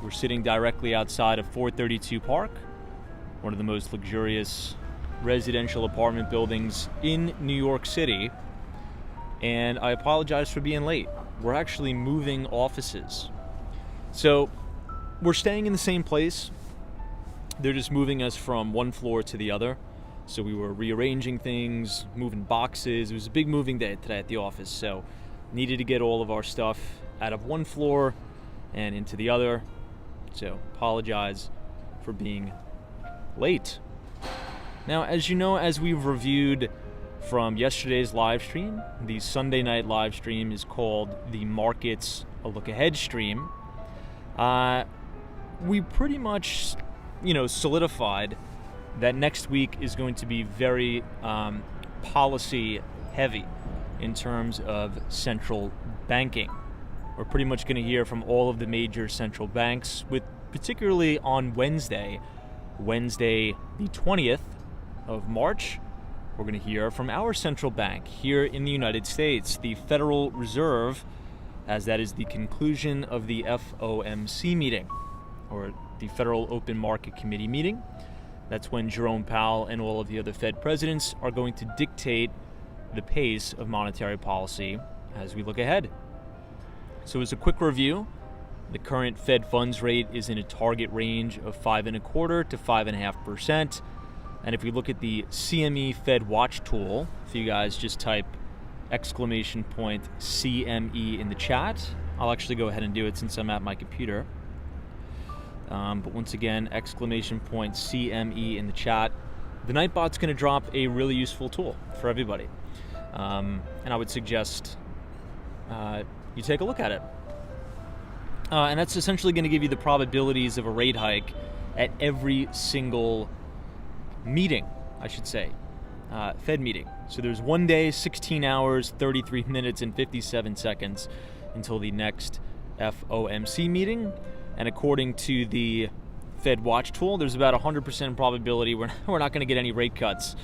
We're sitting directly outside of 432 Park, one of the most luxurious residential apartment buildings in New York City. And I apologize for being late. We're actually moving offices. So we're staying in the same place. They're just moving us from one floor to the other. So we were rearranging things, moving boxes. It was a big moving day today at the office. So needed to get all of our stuff out of one floor and into the other. So apologize for being late. Now, as you know, as we've reviewed from yesterday's live stream, the Sunday night live stream is called the Markets A Look Ahead stream. We pretty much, solidified that next week is going to be very policy heavy in terms of central banking. We're pretty much going to hear from all of the major central banks, with particularly on Wednesday the 20th of March, we're going to hear from our central bank here in the United States, the Federal Reserve, as that is the conclusion of the FOMC meeting, or the Federal Open Market Committee meeting. That's when Jerome Powell and all of the other Fed presidents are going to dictate the pace of monetary policy as we look ahead. So as a quick review, the current Fed funds rate is in a target range of 5.25% to 5.5%. And if we look at the CME Fed Watch tool, if you guys just type CME in the chat, I'll actually go ahead and do it since I'm at my computer. But once again, CME in the chat. The Nightbot's going to drop a really useful tool for everybody. And I would suggest you take a look at it. And that's essentially going to give you the probabilities of a rate hike at every single meeting, I should say, Fed meeting. So there's 1 day, 16 hours, 33 minutes, and 57 seconds until the next FOMC meeting. And according to the Fed Watch tool, there's about 100% probability we're not going to get any rate cuts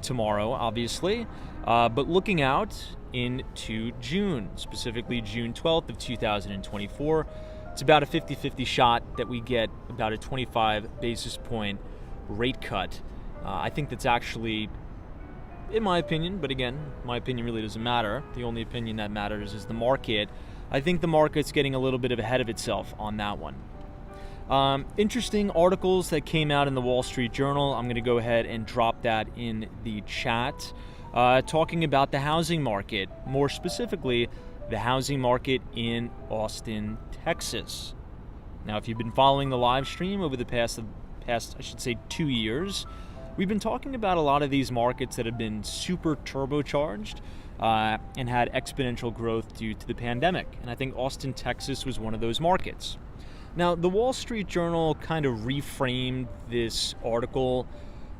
tomorrow, obviously. But looking out into June, specifically June 12th of 2024, it's about a 50-50 shot that we get about a 25 basis point rate cut. I think that's actually, in my opinion, but again, my opinion really doesn't matter. The only opinion that matters is the market. I think the market's getting a little bit ahead of itself on that one. Interesting articles that came out in the Wall Street Journal. I'm going to go ahead and drop that in the chat. Talking about the housing market, more specifically, the housing market in Austin, Texas. Now, if you've been following the live stream over the past, I should say, 2 years, we've been talking about a lot of these markets that have been super turbocharged and had exponential growth due to the pandemic. And I think Austin, Texas was one of those markets. Now, the Wall Street Journal kind of reframed this article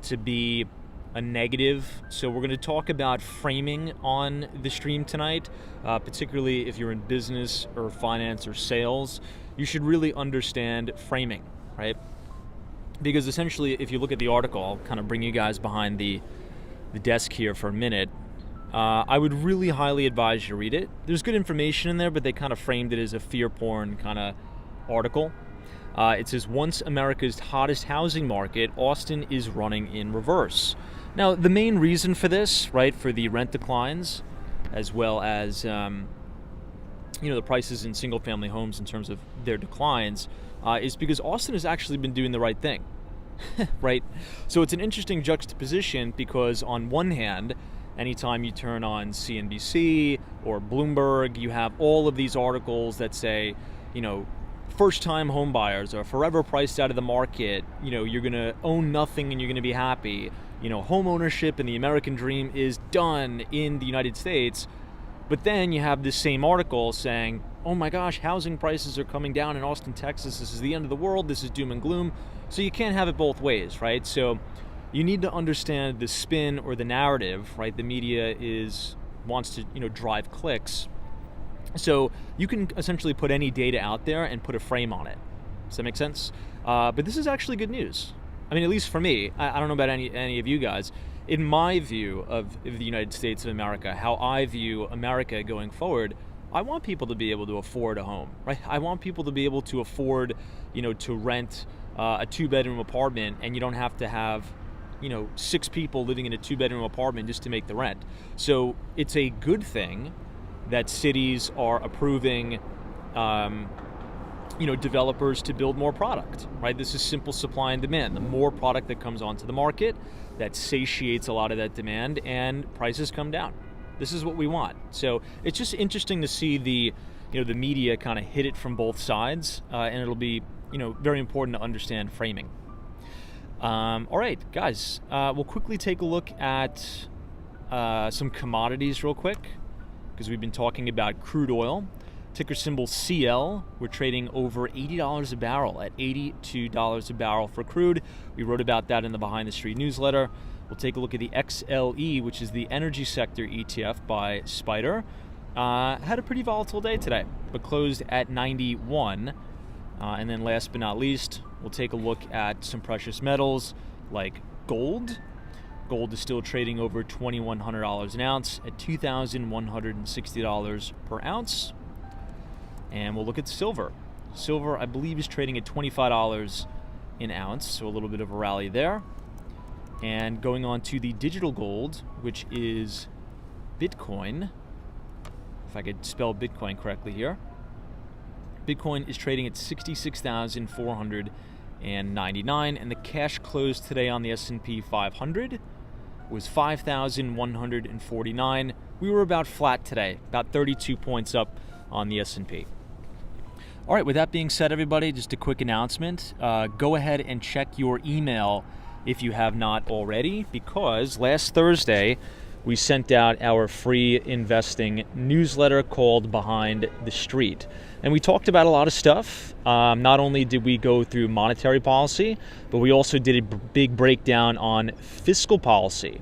to be a negative. So we're going to talk about framing on the stream tonight, particularly if you're in business or finance or sales. You should really understand framing, right? Because essentially, if you look at the article, I'll kind of bring you guys behind the desk here for a minute. I would really highly advise you read it. There's good information in there, but they kind of framed it as a fear porn kind of article. It says, once America's hottest housing market, Austin is running in reverse. Now, the main reason for this, right, for the rent declines, as well as the prices in single-family homes in terms of their declines, is because Austin has actually been doing the right thing, right? So it's an interesting juxtaposition because on one hand, anytime you turn on CNBC or Bloomberg, you have all of these articles that say, first-time home buyers are forever priced out of the market. You're going to own nothing and you're going to be happy. Home ownership and the American dream is done in the United States. But then you have this same article saying, oh my gosh, housing prices are coming down in Austin, Texas. This is the end of the world. This is doom and gloom. So you can't have it both ways, right? So you need to understand the spin or the narrative, right? The media wants to, drive clicks. So you can essentially put any data out there and put a frame on it. Does that make sense? But this is actually good news. I mean, at least for me. I don't know about any of you guys. In my view of the United States of America, how I view America going forward, I want people to be able to afford a home, right? I want people to be able to afford, to rent a 2-bedroom apartment, and you don't have to have, 6 people living in a 2-bedroom apartment just to make the rent. So it's a good thing that cities are approving, developers to build more product, right? This is simple supply and demand. The more product that comes onto the market, that satiates a lot of that demand, and prices come down. This is what we want. So it's just interesting to see the media kind of hit it from both sides, and it'll be, very important to understand framing. All right, guys, we'll quickly take a look at some commodities real quick, because we've been talking about crude oil. Ticker symbol CL. We're trading over $80 a barrel, at $82 a barrel for crude. We wrote about that in the Behind the Street newsletter. We'll take a look at the XLE, which is the energy sector ETF by Spider. Had a pretty volatile day today, but closed at 91. And then last but not least, we'll take a look at some precious metals like gold. Gold is still trading over $2,100 an ounce at $2,160 per ounce. And we'll look at silver. Silver, I believe, is trading at $25 an ounce, so a little bit of a rally there. And going on to the digital gold, which is Bitcoin. If I could spell Bitcoin correctly here. Bitcoin is trading at 66,499, and the cash close today on the S&P 500 was 5,149. We were about flat today, about 32 points up on the S&P. All right, with that being said, everybody, just a quick announcement. Go ahead and check your email if you have not already, because last Thursday we sent out our free investing newsletter called Behind the Street. And we talked about a lot of stuff. Not only did we go through monetary policy, but we also did a big breakdown on fiscal policy.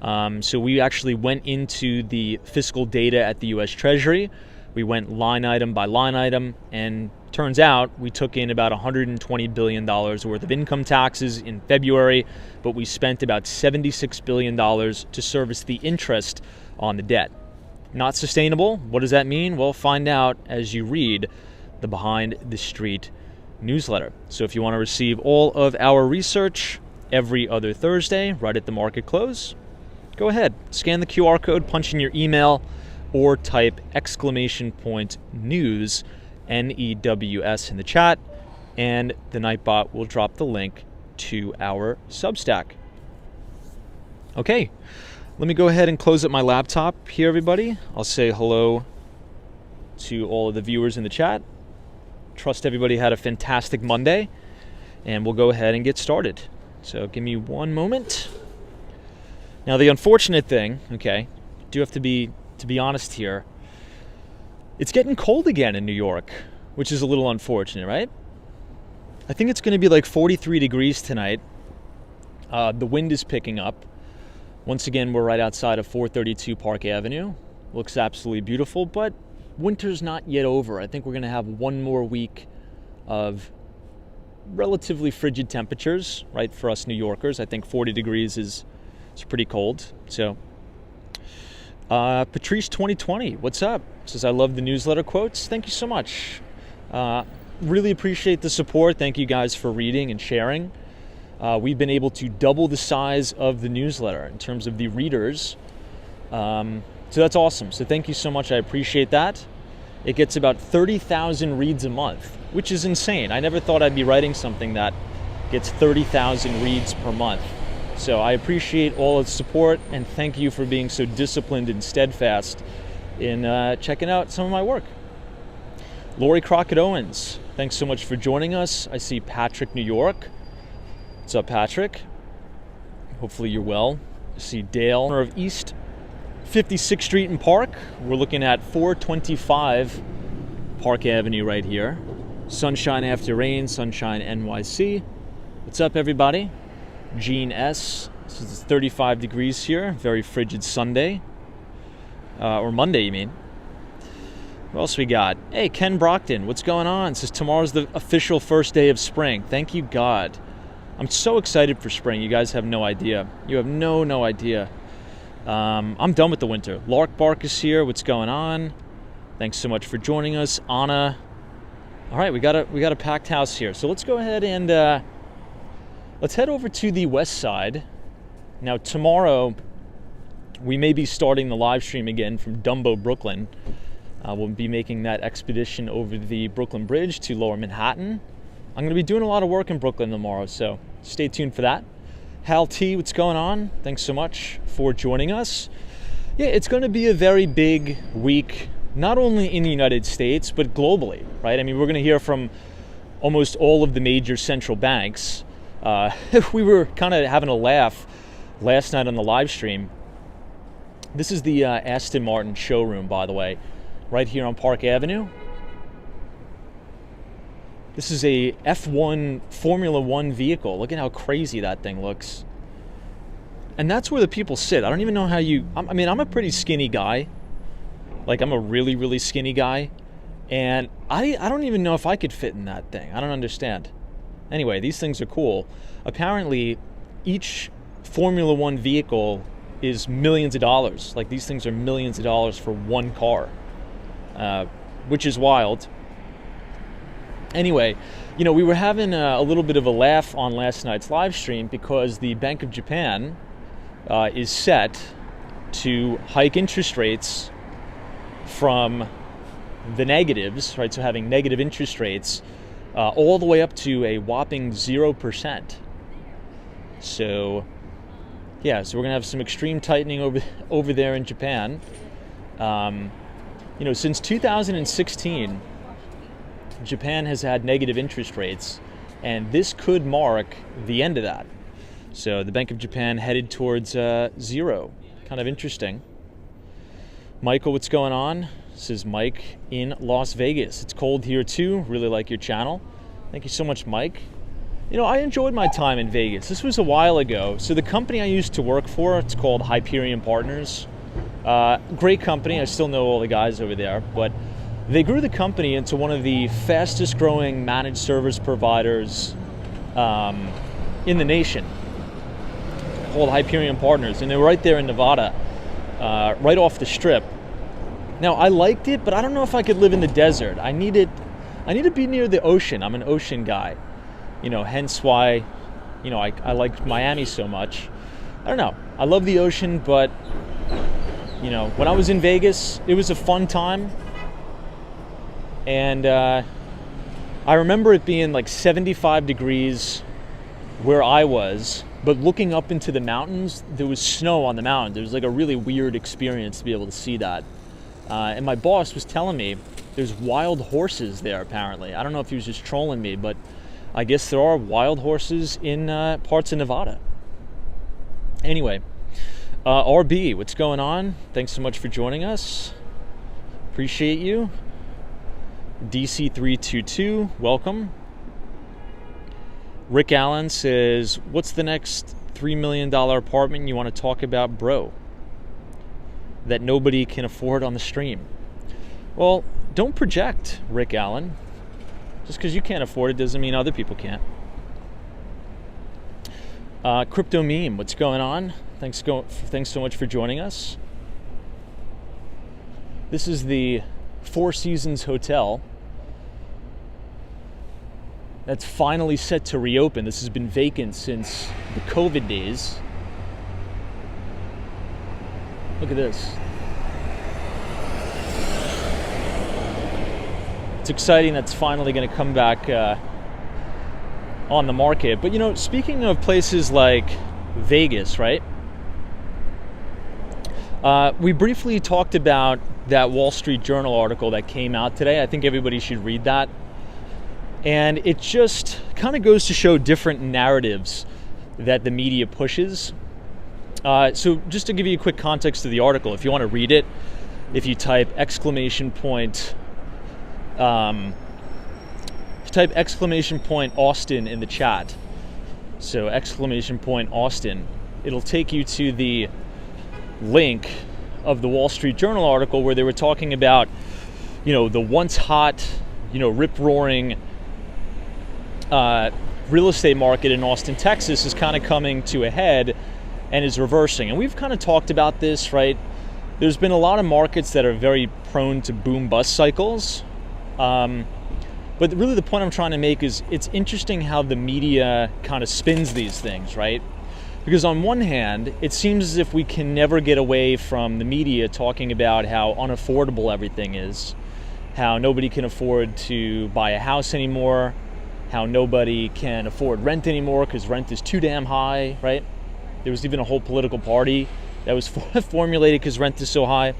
So we actually went into the fiscal data at the U.S. Treasury. We went line item by line item, and turns out we took in about $120 billion worth of income taxes in February, but we spent about $76 billion to service the interest on the debt. Not sustainable. What does that mean? Well, find out as you read the Behind the Street newsletter. So if you want to receive all of our research every other Thursday, right at the market close, go ahead, scan the QR code, punch in your email, or type !news, NEWS, in the chat, and the Nightbot will drop the link to our Substack. Okay, let me go ahead and close up my laptop here, everybody. I'll say hello to all of the viewers in the chat. Trust everybody had a fantastic Monday, and we'll go ahead and get started. So give me one moment. Now, the unfortunate thing, okay, do have to be honest here, it's getting cold again in New York, which is a little unfortunate, right? I think it's going to be like 43 degrees tonight. The wind is picking up. Once again, we're right outside of 432 Park Avenue. Looks absolutely beautiful, but winter's not yet over. I think we're going to have one more week of relatively frigid temperatures, right, for us New Yorkers. I think 40 degrees is pretty cold. So Patrice 2020, what's up? Says, I love the newsletter quotes. Thank you so much. Really appreciate the support. Thank you guys for reading and sharing. We've been able to double the size of the newsletter in terms of the readers. So that's awesome. So thank you so much. I appreciate that. It gets about 30,000 reads a month, which is insane. I never thought I'd be writing something that gets 30,000 reads per month. So I appreciate all of the support, and thank you for being so disciplined and steadfast in checking out some of my work. Lori Crockett Owens, thanks so much for joining us. I see Patrick, New York. What's up, Patrick? Hopefully you're well. I see Dale of East 56th Street and Park. We're looking at 425 Park Avenue right here. Sunshine after rain, Sunshine NYC. What's up, everybody? Gene S. This is 35 degrees here. Very frigid Sunday. Or Monday, you mean. What else we got? Hey, Ken Brockton, what's going on? Says tomorrow's the official first day of spring. Thank you, God. I'm so excited for spring. You guys have no idea. You have no idea. I'm done with the winter. Lark Bark is here. What's going on? Thanks so much for joining us, Anna. All right, we got a packed house here. So let's go ahead and let's head over to the west side. Now tomorrow, we may be starting the live stream again from Dumbo, Brooklyn. We'll be making that expedition over the Brooklyn Bridge to Lower Manhattan. I'm going to be doing a lot of work in Brooklyn tomorrow, so stay tuned for that. Hal T, what's going on? Thanks so much for joining us. Yeah, it's going to be a very big week, not only in the United States, but globally, right? I mean, we're going to hear from almost all of the major central banks. We were kind of having a laugh last night on the live stream. This is the Aston Martin showroom, by the way, right here on Park Avenue. This is a F1 Formula One vehicle. Look at how crazy that thing looks. And that's where the people sit. I don't even know how I mean, I'm a pretty skinny guy. Like, I'm a really, really skinny guy. And I don't even know if I could fit in that thing. I don't understand. Anyway, these things are cool. Apparently, each Formula One vehicle is millions of dollars. Like, these things are millions of dollars for one car, which is wild. Anyway, you know, we were having a little bit of a laugh on last night's live stream because the Bank of Japan is set to hike interest rates from the negatives, right? So having negative interest rates all the way up to a whopping 0%. So yeah, so we're gonna have some extreme tightening over there in Japan. You know, since 2016, Japan has had negative interest rates, and this could mark the end of that. So the Bank of Japan headed towards zero. Kind of interesting. Michael, what's going on? This is Mike in Las Vegas. It's cold here too. Really like your channel. Thank you so much, Mike. You know, I enjoyed my time in Vegas. This was a while ago. So the company I used to work for, it's called Hyperion Partners. Great company. I still know all the guys over there, but they grew the company into one of the fastest growing managed service providers in the nation, called Hyperion Partners. And they were right there in Nevada, right off the strip. Now, I liked it, but I don't know if I could live in the desert. I need to be near the ocean. I'm an ocean guy. You know, hence why, you know, I like Miami so much. I don't know. I love the ocean, but, you know, when I was in Vegas, it was a fun time. And I remember it being like 75 degrees where I was, but looking up into the mountains, there was snow on the mountain. There was like a really weird experience to be able to see that. And my boss was telling me there's wild horses there, apparently. I don't know if he was just trolling me, but I guess there are wild horses in parts of Nevada. Anyway, RB, what's going on? Thanks so much for joining us. Appreciate you. DC322, welcome. Rick Allen says, what's the next $3 million apartment you want to talk about, bro, that nobody can afford on the stream? Well, don't project, Rick Allen. Just because you can't afford it doesn't mean other people can't. Crypto Meme, what's going on? Thanks so much for joining us. This is the Four Seasons Hotel that's finally set to reopen. This has been vacant since the COVID days. Look at this. It's exciting that's finally going to come back on the market. But, you know, speaking of places like Vegas, right? We briefly talked about that Wall Street Journal article that came out today. I think everybody should read that. And it just kind of goes to show different narratives that the media pushes. So just to give you a quick context of the article, if you want to read it, if you type exclamation point Austin in the chat, so exclamation point Austin, it'll take you to the link of the Wall Street Journal article where they were talking about, you know, the once hot, you know, rip-roaring real estate market in Austin, Texas is kind of coming to a head and is reversing. And we've kind of talked about this, right? There's been a lot of markets that are very prone to boom-bust cycles. But really the point I'm trying to make is it's interesting how the media kind of spins these things, right? Because on one hand, it seems as if we can never get away from the media talking about how unaffordable everything is, how nobody can afford to buy a house anymore, how nobody can afford rent anymore because rent is too damn high, right? There was even a whole political party that was formulated because rent is so high.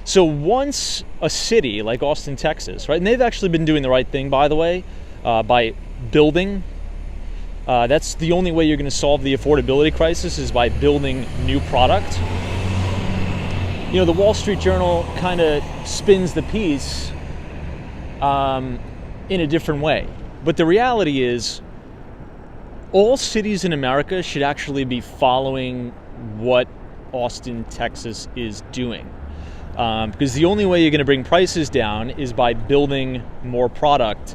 So once a city like Austin, Texas, right, and they've actually been doing the right thing, by the way, by building. That's the only way you're going to solve the affordability crisis is by building new product. You know, the Wall Street Journal kind of spins the piece in a different way. But the reality is all cities in America should actually be following what Austin, Texas is doing. Because the only way you're going to bring prices down is by building more product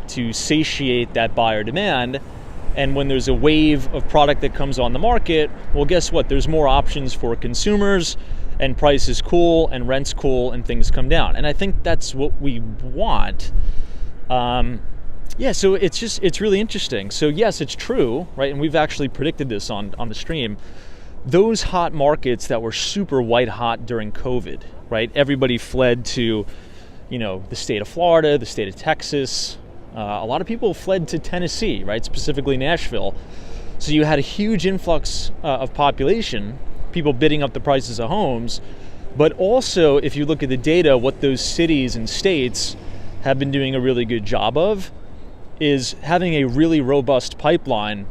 to satiate that buyer demand. And when there's a wave of product that comes on the market, well, guess what? There's more options for consumers, and price is cool, and rent's cool, and things come down. And I think that's what we want. So it's really interesting. So yes, it's true, right? And we've actually predicted this on the stream. Those hot markets that were super white hot during COVID, right? Everybody fled to, the state of Florida, the state of Texas. A lot of people fled to Tennessee, right? Specifically Nashville. So you had a huge influx of population, people bidding up the prices of homes. But also, if you look at the data, what those cities and states have been doing a really good job of is having a really robust pipeline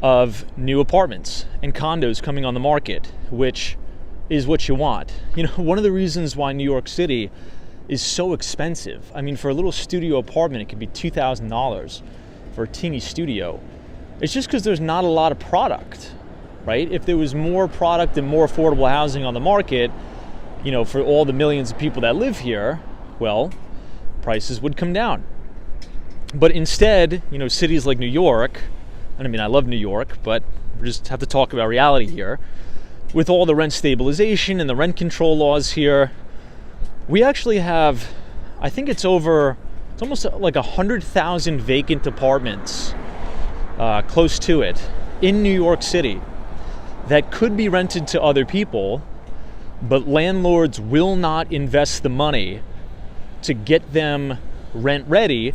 of new apartments and condos coming on the market, which is what you want. One of the reasons why New York City is so expensive. I mean, for a little studio apartment, it could be $2,000 for a teeny studio. It's just because there's not a lot of product, right? If there was more product and more affordable housing on the market, for all the millions of people that live here, well, prices would come down. But instead, cities like New York, and I mean, I love New York, but we just have to talk about reality here. With all the rent stabilization and the rent control laws here, we actually have, I think it's almost like 100,000 vacant apartments close to it in New York City that could be rented to other people, but landlords will not invest the money to get them rent ready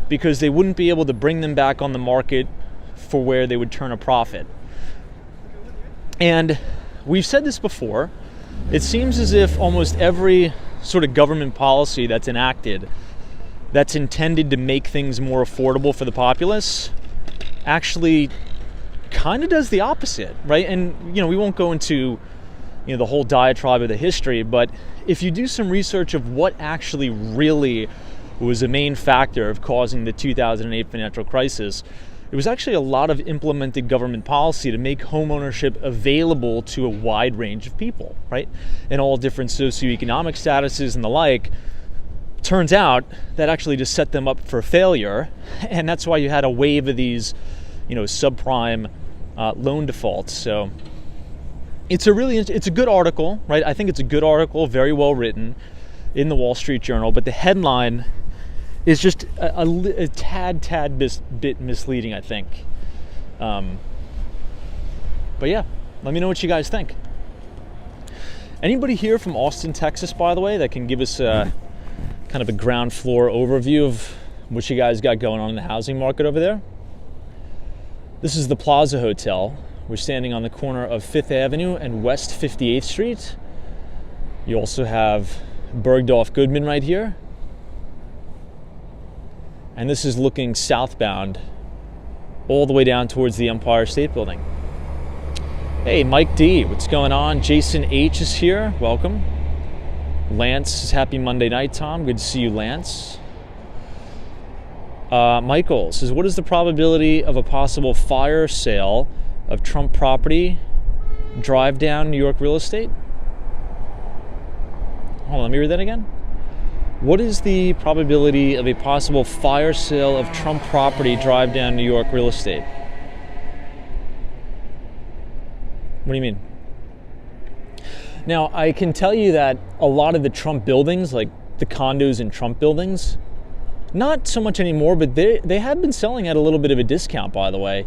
because they wouldn't be able to bring them back on the market for where they would turn a profit. And we've said this before, it seems as if almost every sort of government policy that's enacted that's intended to make things more affordable for the populace actually kind of does the opposite, right? And we won't go into the whole diatribe of the history, but if you do some research of what actually really was a main factor of causing the 2008 financial crisis, it was actually a lot of implemented government policy to make homeownership available to a wide range of people, right? In all different socioeconomic statuses and the like. Turns out that actually just set them up for failure, and that's why you had a wave of these, subprime loan defaults. So it's a good article, right? I think it's a good article, very well written in the Wall Street Journal, but the headline is just a tad bit misleading, I think. But yeah, let me know what you guys think. Anybody here from Austin, Texas, by the way, that can give us kind of a ground floor overview of what you guys got going on in the housing market over there? This is the Plaza Hotel. We're standing on the corner of 5th Avenue and West 58th Street. You also have Bergdorf Goodman right here. And this is looking southbound all the way down towards the Empire State Building. Hey, Mike D, what's going on? Jason H is here, welcome. Lance says happy Monday night, Tom. Good to see you, Lance. Michael says, what is the probability of a possible fire sale of Trump property, drive down New York real estate? Hold on, let me read that again. What is the probability of a possible fire sale of Trump property, drive down New York real estate? What do you mean? Now, I can tell you that a lot of the Trump buildings, like the condos in Trump buildings, not so much anymore, but they have been selling at a little bit of a discount, by the way.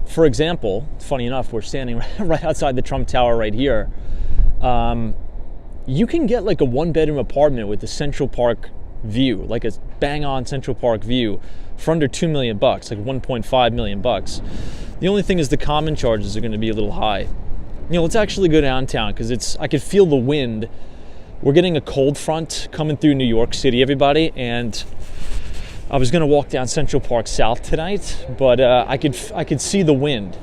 For example, funny enough, we're standing right outside the Trump Tower right here. You can get like a 1-bedroom apartment with a Central Park view, like a bang-on Central Park view, for under $2 million, like $1.5 million. The only thing is the common charges are going to be a little high. Let's actually go downtown because I could feel the wind. We're getting a cold front coming through New York City, everybody, and I was going to walk down Central Park South tonight, but I could see the wind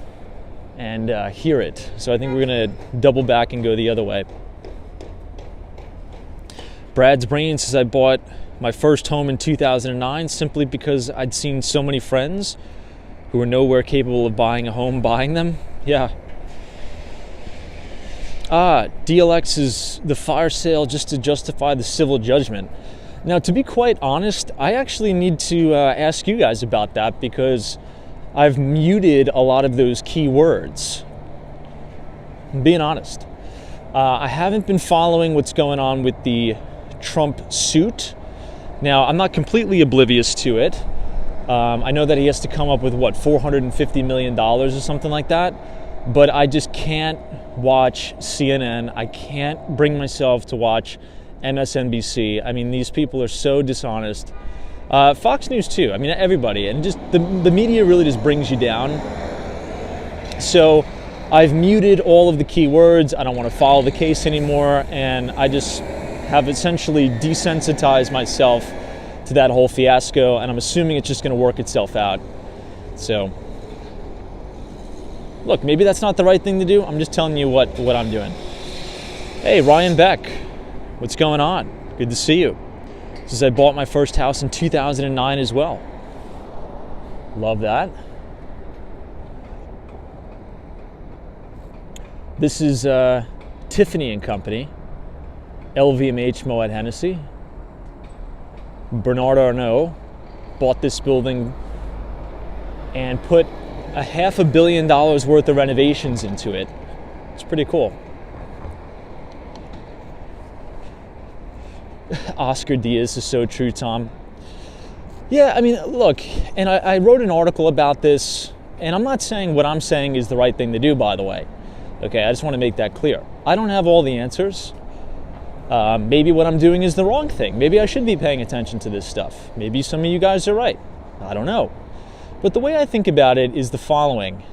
and hear it. So I think we're going to double back and go the other way. Brad's brain says I bought my first home in 2009 simply because I'd seen so many friends who were nowhere capable of buying a home buying them. Yeah. DLX is the fire sale just to justify the civil judgment. Now, to be quite honest, I actually need to ask you guys about that because I've muted a lot of those keywords. I'm being honest. I haven't been following what's going on with the Trump suit. Now, I'm not completely oblivious to it. I know that he has to come up with, $450 million or something like that. But I just can't watch CNN. I can't bring myself to watch MSNBC. I mean, these people are so dishonest. Fox News too. I mean, everybody. And just the media really just brings you down. So I've muted all of the keywords. I don't want to follow the case anymore. And I just have essentially desensitized myself to that whole fiasco. And I'm assuming it's just going to work itself out. So look, maybe that's not the right thing to do. I'm just telling you what I'm doing. Hey, Ryan Beck, what's going on? Good to see you. Says I bought my first house in 2009 as well. Love that. This is Tiffany and Company, LVMH Moet Hennessy. Bernard Arnault bought this building and put $500 million worth of renovations into it. It's pretty cool. Oscar Diaz is so true, Tom. Yeah, I mean, look, and I wrote an article about this, and I'm not saying what I'm saying is the right thing to do, by the way. Okay, I just want to make that clear. I don't have all the answers. Maybe what I'm doing is the wrong thing. Maybe I should be paying attention to this stuff. Maybe some of you guys are right. I don't know. But the way I think about it is the following.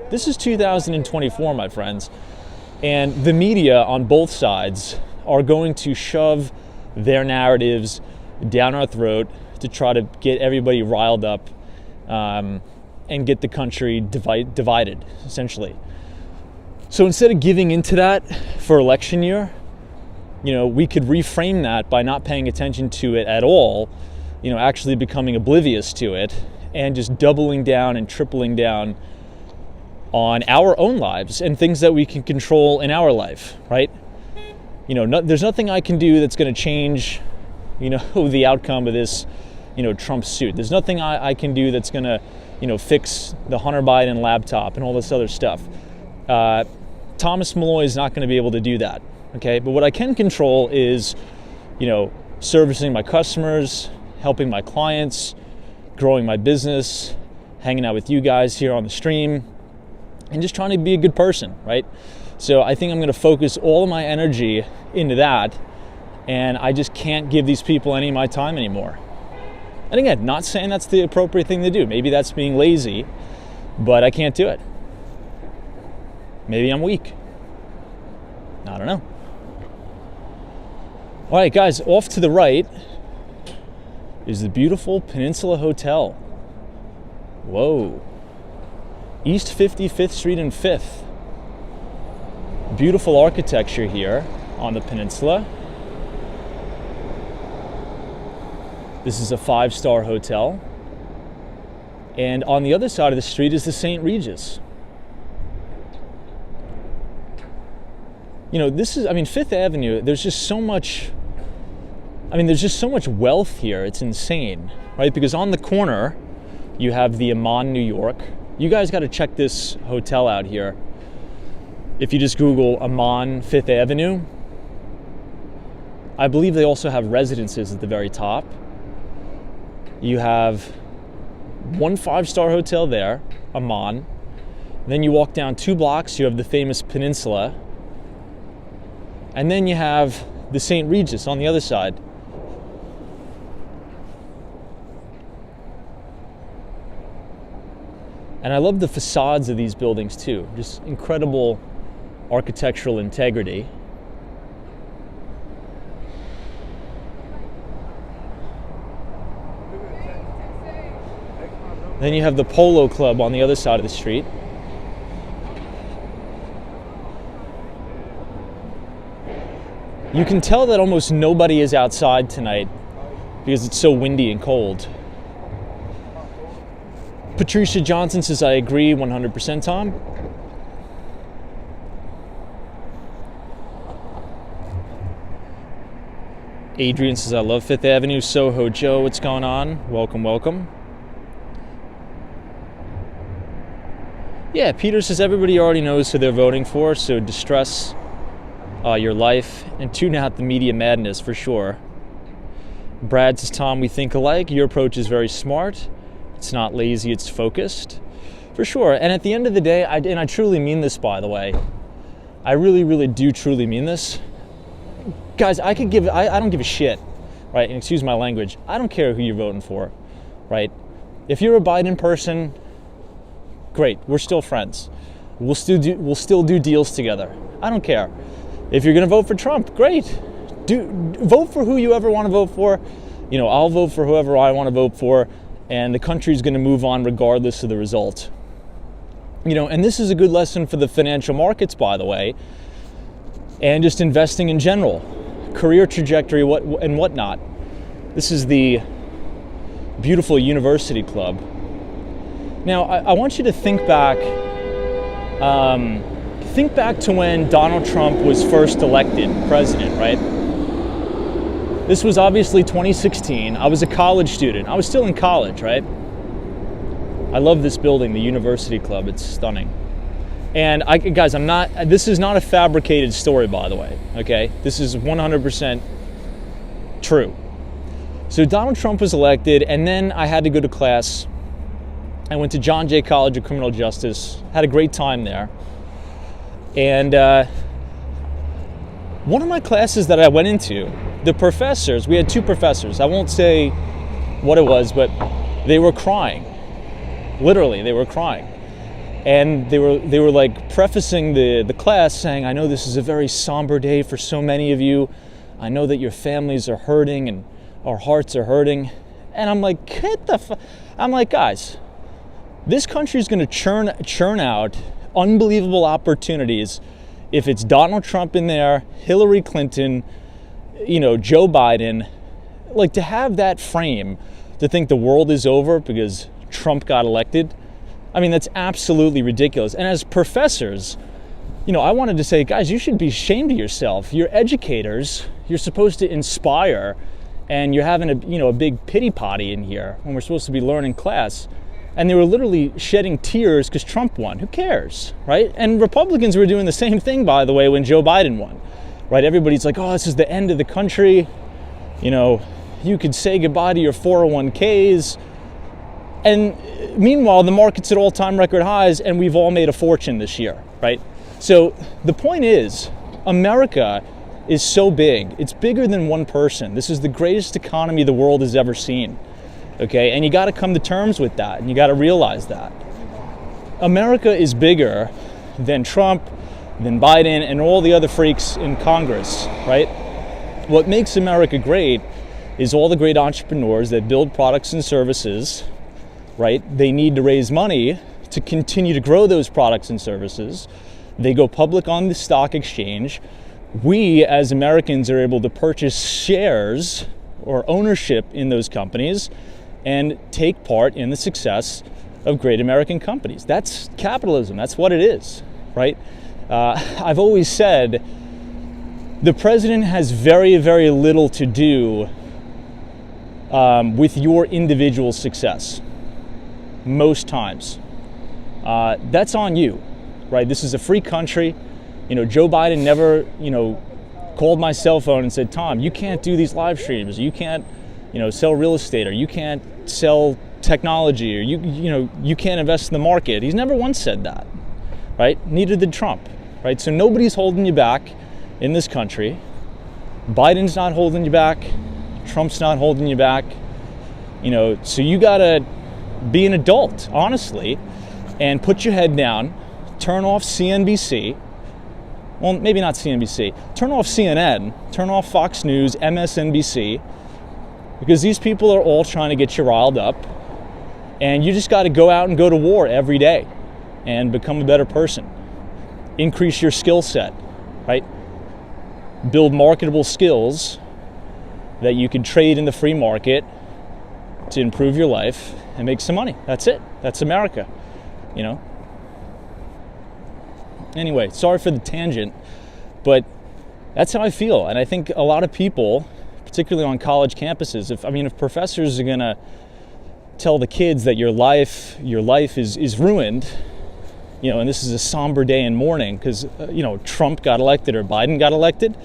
This is 2024, my friends, and the media on both sides are going to shove their narratives down our throat to try to get everybody riled up and get the country divided, essentially. So instead of giving into that for election year, we could reframe that by not paying attention to it at all, actually becoming oblivious to it, and just doubling down and tripling down on our own lives and things that we can control in our life, right? There's nothing I can do that's going to change, the outcome of this, Trump suit. There's nothing I can do that's going to, fix the Hunter Biden laptop and all this other stuff. Thomas Malloy is not going to be able to do that, okay? But what I can control is, servicing my customers, helping my clients, growing my business, hanging out with you guys here on the stream, and just trying to be a good person, right? So I think I'm going to focus all of my energy into that, and I just can't give these people any of my time anymore. And again, not saying that's the appropriate thing to do. Maybe that's being lazy, but I can't do it. Maybe I'm weak. I don't know. All right, guys, off to the right is the beautiful Peninsula Hotel. Whoa. East 55th Street and 5th. Beautiful architecture here on the peninsula. This is a 5-star hotel. And on the other side of the street is the St. Regis. Fifth Avenue, there's just so much wealth here. It's insane, right? Because on the corner, you have the Amman, New York. You guys got to check this hotel out here. If you just Google Amman, 5th Avenue, I believe they also have residences at the very top. You have one 5-star hotel there, Amman. Then you walk down 2 blocks, you have the famous Peninsula. And then you have the St. Regis on the other side. And I love the facades of these buildings too. Just incredible architectural integrity. Then you have the Polo Club on the other side of the street. You can tell that almost nobody is outside tonight because it's so windy and cold. Patricia Johnson says, I agree 100%, Tom. Adrian says, I love 5th Avenue. Soho Joe, what's going on? Welcome, welcome. Yeah, Peter says everybody already knows who they're voting for, so distress your life and tune out the media madness for sure. Brad says, Tom, we think alike. Your approach is very smart. It's not lazy, it's focused. For sure. And at the end of the day, and I truly mean this, by the way, I really, really do truly mean this. Guys, I don't give a shit, right? And excuse my language. I don't care who you're voting for, right? If you're a Biden person, great. We're still friends. We'll still do deals together. I don't care. If you're going to vote for Trump, great. Vote for who you ever want to vote for. You know, I'll vote for whoever I want to vote for, and the country's going to move on regardless of the result. You know, and this is a good lesson for the financial markets, by the way, and just investing in general, career trajectory, and whatnot. This is the beautiful University Club. Now, I want you to think back to when Donald Trump was first elected president, right? This was obviously 2016. I was a college student. I was still in college, right? I love this building, the University Club. It's stunning. And guys, this is not a fabricated story, by the way, okay? This is 100% true. So Donald Trump was elected, and then I had to go to class. I went to John Jay College of Criminal Justice, had a great time there. And one of my classes that I went into, the professors, we had 2 professors. I won't say what it was, but they were crying. Literally, they were crying. And they were like prefacing the class saying, I know this is a very somber day for so many of you. I know that your families are hurting and our hearts are hurting. And I'm like, I'm like, guys, this country is going to churn out unbelievable opportunities if it's Donald Trump in there, Hillary Clinton, you know, Joe Biden. Like, to have that frame to think the world is over because Trump got elected, I mean, that's absolutely ridiculous. And as professors, you know, I wanted to say, guys, you should be ashamed of yourself. You're educators. You're supposed to inspire, and you're having a big pity potty in here when we're supposed to be learning class. And they were literally shedding tears because Trump won. Who cares, right? And Republicans were doing the same thing, by the way, when Joe Biden won, right? Everybody's like, oh, this is the end of the country. You know, you could say goodbye to your 401ks. And meanwhile, the market's at all-time record highs, and we've all made a fortune this year, right? So the point is, America is so big. It's bigger than one person. This is the greatest economy the world has ever seen. Okay, and you got to come to terms with that, and you got to realize that. America is bigger than Trump, than Biden, and all the other freaks in Congress, right? What makes America great is all the great entrepreneurs that build products and services, right? They need to raise money to continue to grow those products and services. They go public on the stock exchange. We, as Americans, are able to purchase shares or ownership in those companies and take part in the success of great American companies. That's capitalism. That's what it is, right? I've always said the president has very, very little to do with your individual success. Most times. That's on you, right? This is a free country. Joe Biden never, called my cell phone and said, Tom, you can't do these live streams. You can't, sell real estate, or you can't sell technology, or you can't invest in the market. He's never once said that, right? Neither did Trump, right? So nobody's holding you back in this country. Biden's not holding you back. Trump's not holding you back. So you gotta be an adult, honestly, and put your head down, turn off CNBC. Well, maybe not CNBC. Turn off CNN, turn off Fox News, MSNBC, because these people are all trying to get you riled up, and you just got to go out and go to war every day and become a better person. Increase your skill set, right? Build marketable skills that you can trade in the free market to improve your life and make some money. That's it. That's America, Anyway, sorry for the tangent, but that's how I feel. And I think a lot of people, particularly on college campuses, if professors are going to tell the kids that your life is ruined, and this is a somber day in mourning because, Trump got elected or Biden got elected,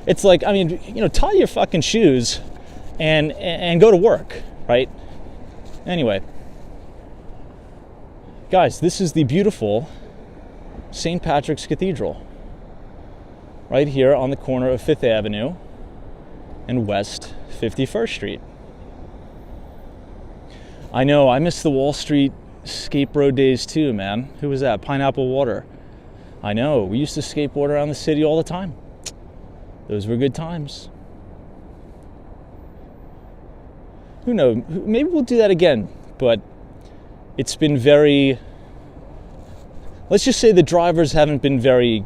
it's like, tie your fucking shoes and go to work, right? Anyway, guys, this is the beautiful St. Patrick's Cathedral, right here on the corner of 5th Avenue and West 51st Street. I know, I miss the Wall Street skateboard days too, man. Who was that? Pineapple Water. I know, we used to skateboard around the city all the time. Those were good times. Who knows? Maybe we'll do that again, but it's been very... Let's just say the drivers haven't been very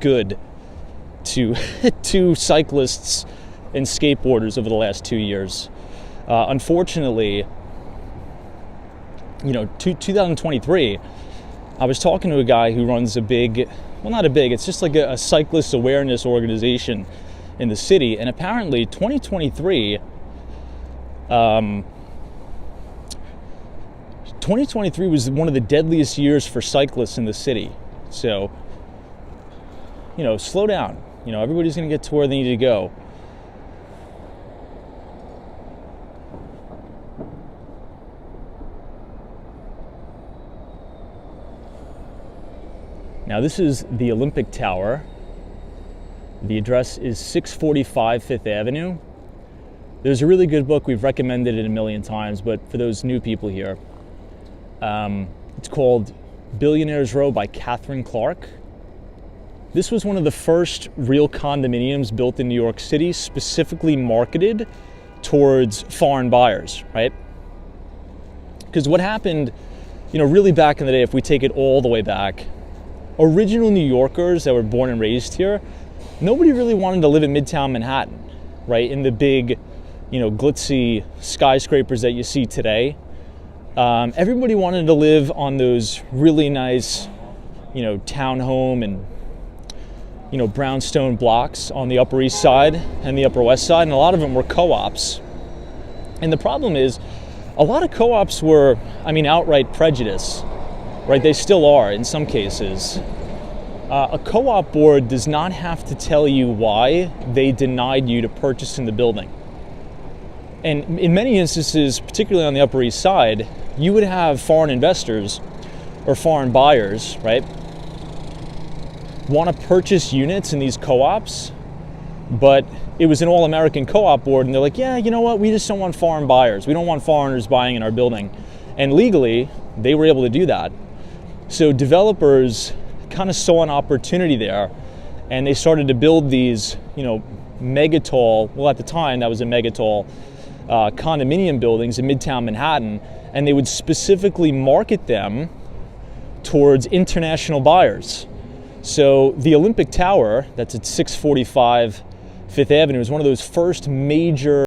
good to to cyclists and skateboarders over the last 2 years. Unfortunately, 2023, I was talking to a guy who runs it's just like a cyclist awareness organization in the city, and apparently 2023 was one of the deadliest years for cyclists in the city. So, slow down. Everybody's going to get to where they need to go. Now, this is the Olympic Tower. The address is 645 5th Avenue. There's a really good book. We've recommended it a million times, but for those new people here, it's called Billionaire's Row by Catherine Clark. This was one of the first real condominiums built in New York City, specifically marketed towards foreign buyers, right? Because what happened, really back in the day, if we take it all the way back, original New Yorkers that were born and raised here, nobody really wanted to live in Midtown Manhattan, right? In the big, glitzy skyscrapers that you see today. Everybody wanted to live on those really nice, townhome and, brownstone blocks on the Upper East Side and the Upper West Side, and a lot of them were co-ops. And the problem is, a lot of co-ops were, outright prejudice, right? They still are in some cases. A co-op board does not have to tell you why they denied you to purchase in the building. And in many instances, particularly on the Upper East Side, you would have foreign investors or foreign buyers, right, want to purchase units in these co-ops, but it was an all-American co-op board, and they're like, yeah, you know what, we just don't want foreign buyers. We don't want foreigners buying in our building. And legally, they were able to do that. So developers kind of saw an opportunity there, and they started to build these, mega tall, well, at the time, that was a mega tall condominium buildings in Midtown Manhattan, and they would specifically market them towards international buyers. So the Olympic Tower, that's at 645 5th Avenue, is one of those first major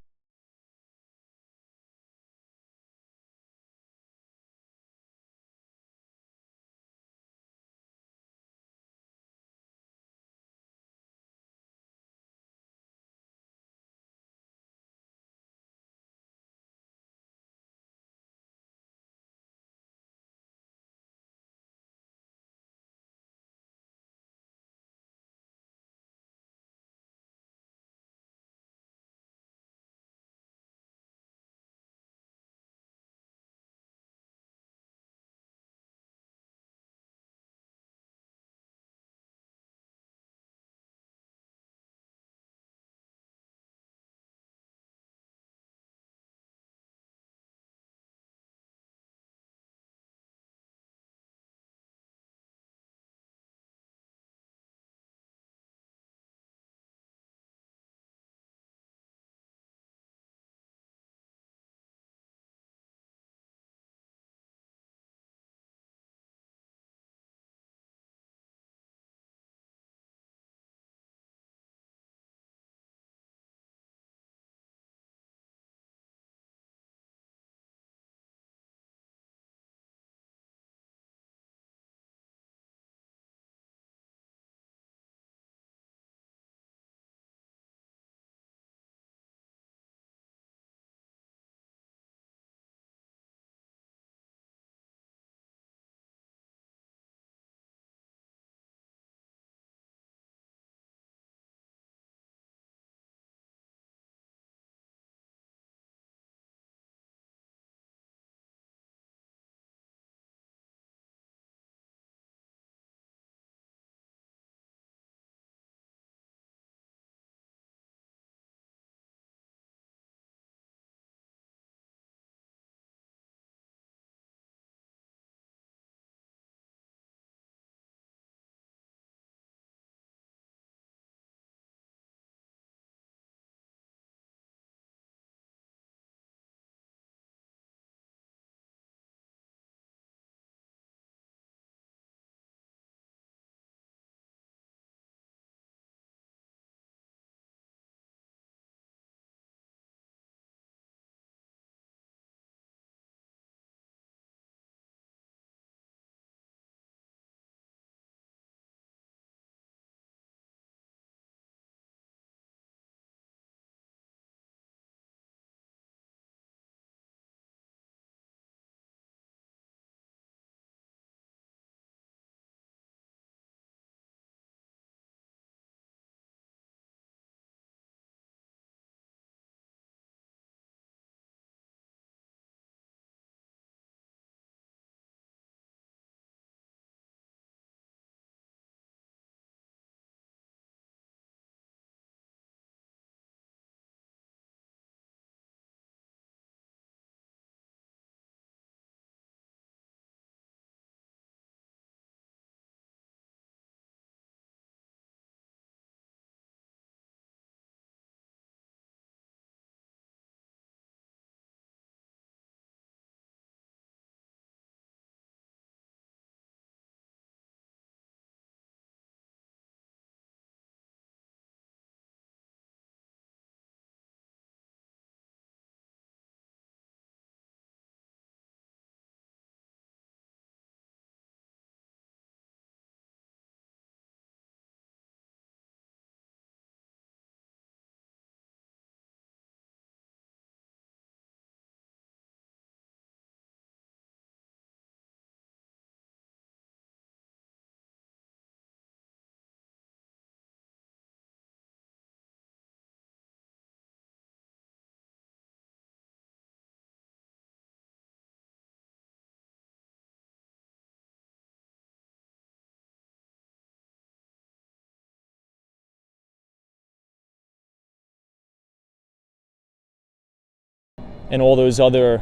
and all those other,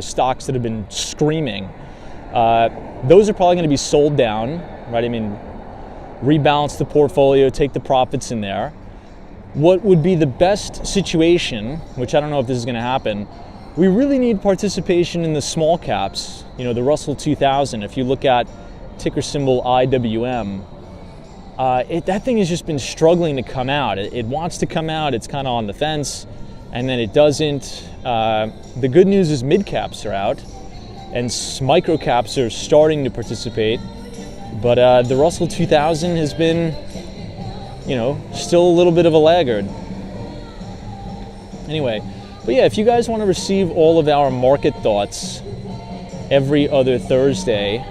stocks that have been screaming, those are probably going to be sold down, right? I mean, rebalance the portfolio, take the profits in there. What would be the best situation, which I don't know if this is going to happen, we really need participation in the small caps, the Russell 2000. If you look at ticker symbol IWM, that thing has just been struggling to come out. It wants to come out, it's kind of on the fence, and then it doesn't. The good news is mid caps are out, and micro caps are starting to participate, but the Russell 2000 has been, still a little bit of a laggard. Anyway, but yeah, if you guys want to receive all of our market thoughts every other Thursday,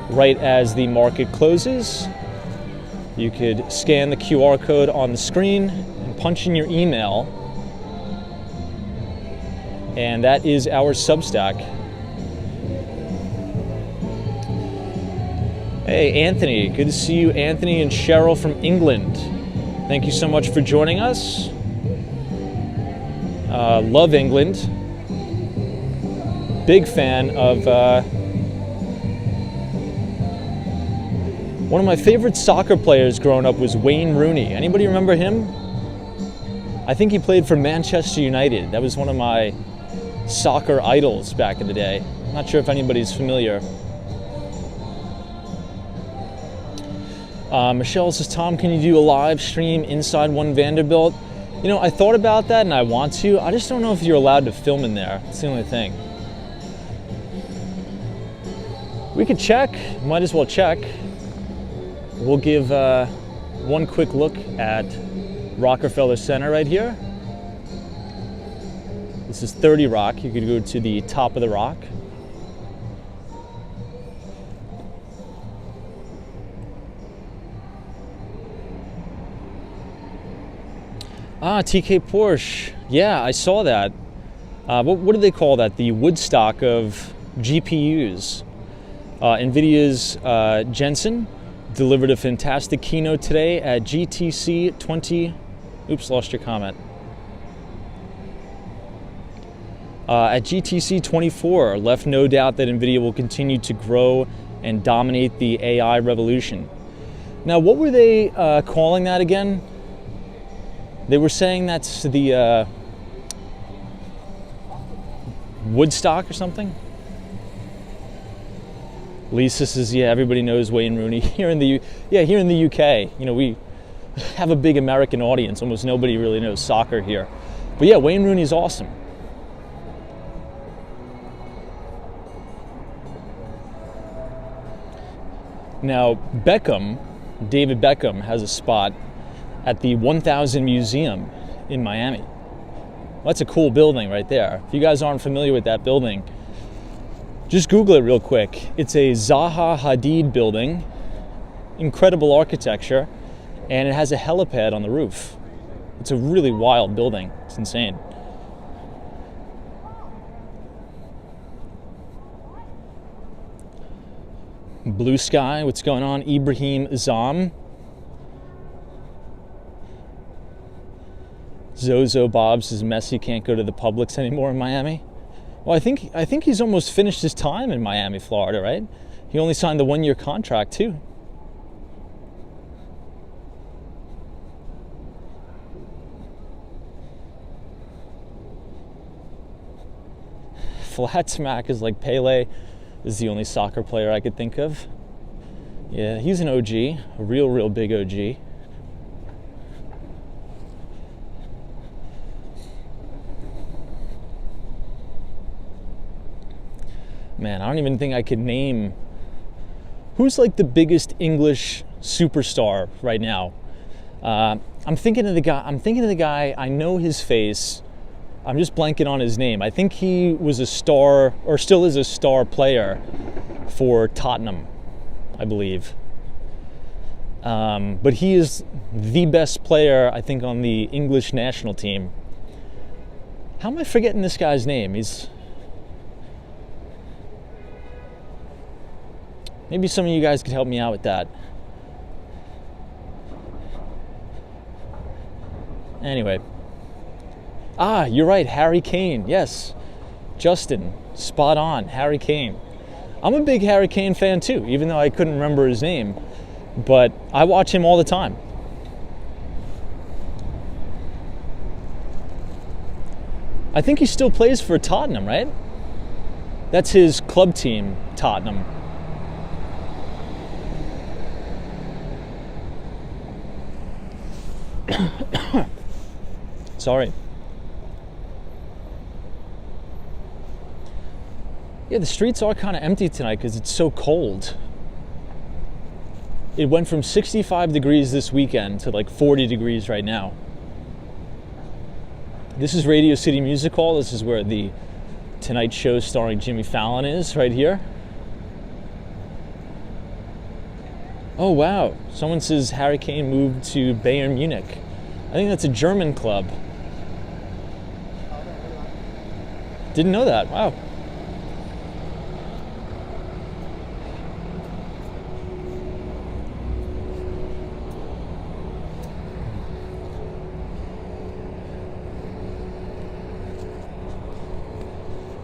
right as the market closes, you could scan the QR code on the screen and punch in your email, and that is our Substack. Hey, Anthony, good to see you, Anthony and Cheryl from England. Thank you so much for joining us. Love England. Big fan of one of my favorite soccer players growing up was Wayne Rooney. Anybody remember him? I think he played for Manchester United. That was one of my soccer idols back in the day. I'm not sure if anybody's familiar. Michelle says, Tom, can you do a live stream inside One Vanderbilt? I thought about that and I want to. I just don't know if you're allowed to film in there. It's the only thing. We could check. Might as well check. We'll give one quick look at Rockefeller Center right here. This is 30 Rock. You could go to the top of the rock. TK Porsche. Yeah, I saw that. What do they call that? The Woodstock of GPUs. Nvidia's Jensen delivered a fantastic keynote today at GTC 20. Oops, lost your comment. At GTC 24, left no doubt that Nvidia will continue to grow and dominate the AI revolution. Now, what were they calling that again? They were saying that's the Woodstock or something. Lisa says, yeah, everybody knows Wayne Rooney here in the UK. We have a big American audience. Almost nobody really knows soccer here. But yeah, Wayne Rooney's awesome. Now, David Beckham has a spot at the 1000 Museum in Miami. Well, that's a cool building right there. If you guys aren't familiar with that building, just Google it real quick. It's a Zaha Hadid building, incredible architecture, and it has a helipad on the roof. It's a really wild building. It's insane. Blue Sky, what's going on? Ibrahim Azam. Zozo Bob says Messi can't go to the Publix anymore in Miami. Well, I think he's almost finished his time in Miami, Florida, right? He only signed the 1-year contract too. Flat Smack is like Pele is the only soccer player I could think of. Yeah, he's an OG, a real big OG. Man, I don't even think I could name who's like the biggest English superstar right now. I'm thinking of the guy. I know his face. I'm just blanking on his name. I think he was a star, or still is a star player for Tottenham, I believe. But he is the best player, I think, on the English national team. How am I forgetting this guy's name? Maybe some of you guys could help me out with that. Anyway, Ah, you're right, Harry Kane. Yes, Justin, spot on, Harry Kane. I'm a big Harry Kane fan too, even though I couldn't remember his name. But I watch him all the time. I think he still plays for Tottenham, right? That's his club team, Tottenham. Sorry. Yeah, the streets are kind of empty tonight because it's so cold. It went from 65 degrees this weekend to like 40 degrees right now. This is Radio City Music Hall. This is where the Tonight Show starring Jimmy Fallon is, right here. Oh wow, someone says Harry Kane moved to Bayern Munich. I think that's a German club. Didn't know that, wow.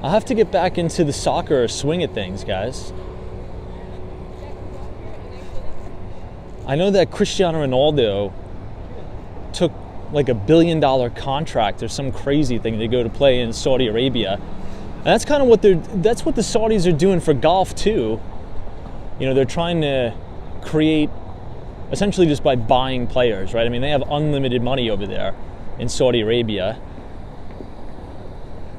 I'll have to get back into the soccer swing of things, guys. I know that Cristiano Ronaldo took like $1 billion contract or some crazy thing to go to play in Saudi Arabia. And that's kind of that's what the Saudis are doing for golf too. You know, they're trying to create essentially just by buying players, right? I mean, they have unlimited money over there in Saudi Arabia.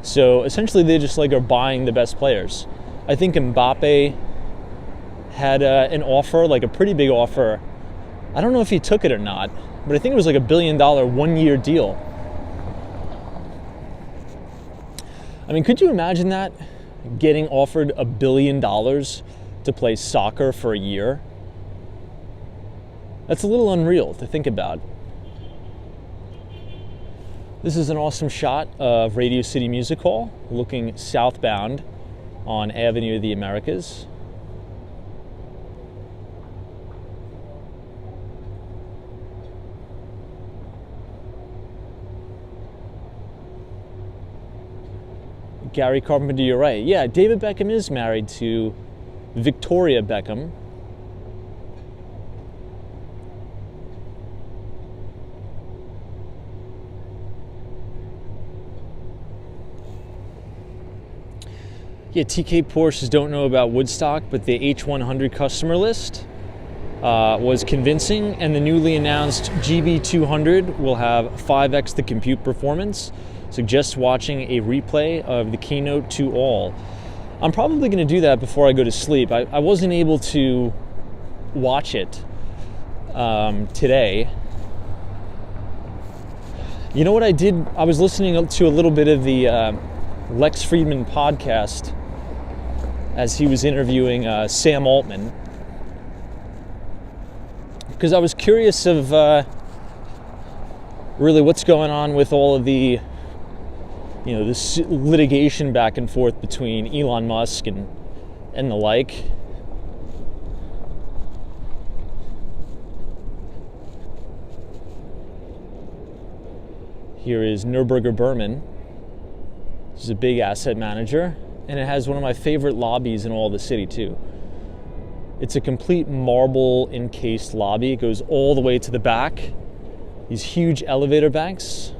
So essentially they just like are buying the best players. I think Mbappe had an offer, like a pretty big offer. I don't know if he took it or not, but I think it was like $1 billion 1-year deal. I mean, could you imagine that? Getting offered $1 billion to play soccer for a year? That's a little unreal to think about. This is an awesome shot of Radio City Music Hall, looking southbound on Avenue of the Americas. Gary Carpenter, you're right. Yeah, David Beckham is married to Victoria Beckham. Yeah, TK Porsches don't know about Woodstock, but the H100 customer list was convincing, and the newly announced GB200 will have 5x the compute performance. Suggest watching a replay of the keynote to all. I'm probably going to do that before I go to sleep. I wasn't able to watch it today. You know what I did? I was listening to a little bit of the Lex Friedman podcast as he was interviewing Sam Altman, because I was curious of really what's going on with all of the, you know, this litigation back and forth between Elon Musk and the like. Here is Neuberger Berman. This is a big asset manager, and it has one of my favorite lobbies in all the city too. It's a complete marble encased lobby. It goes all the way to the back. These huge elevator banks.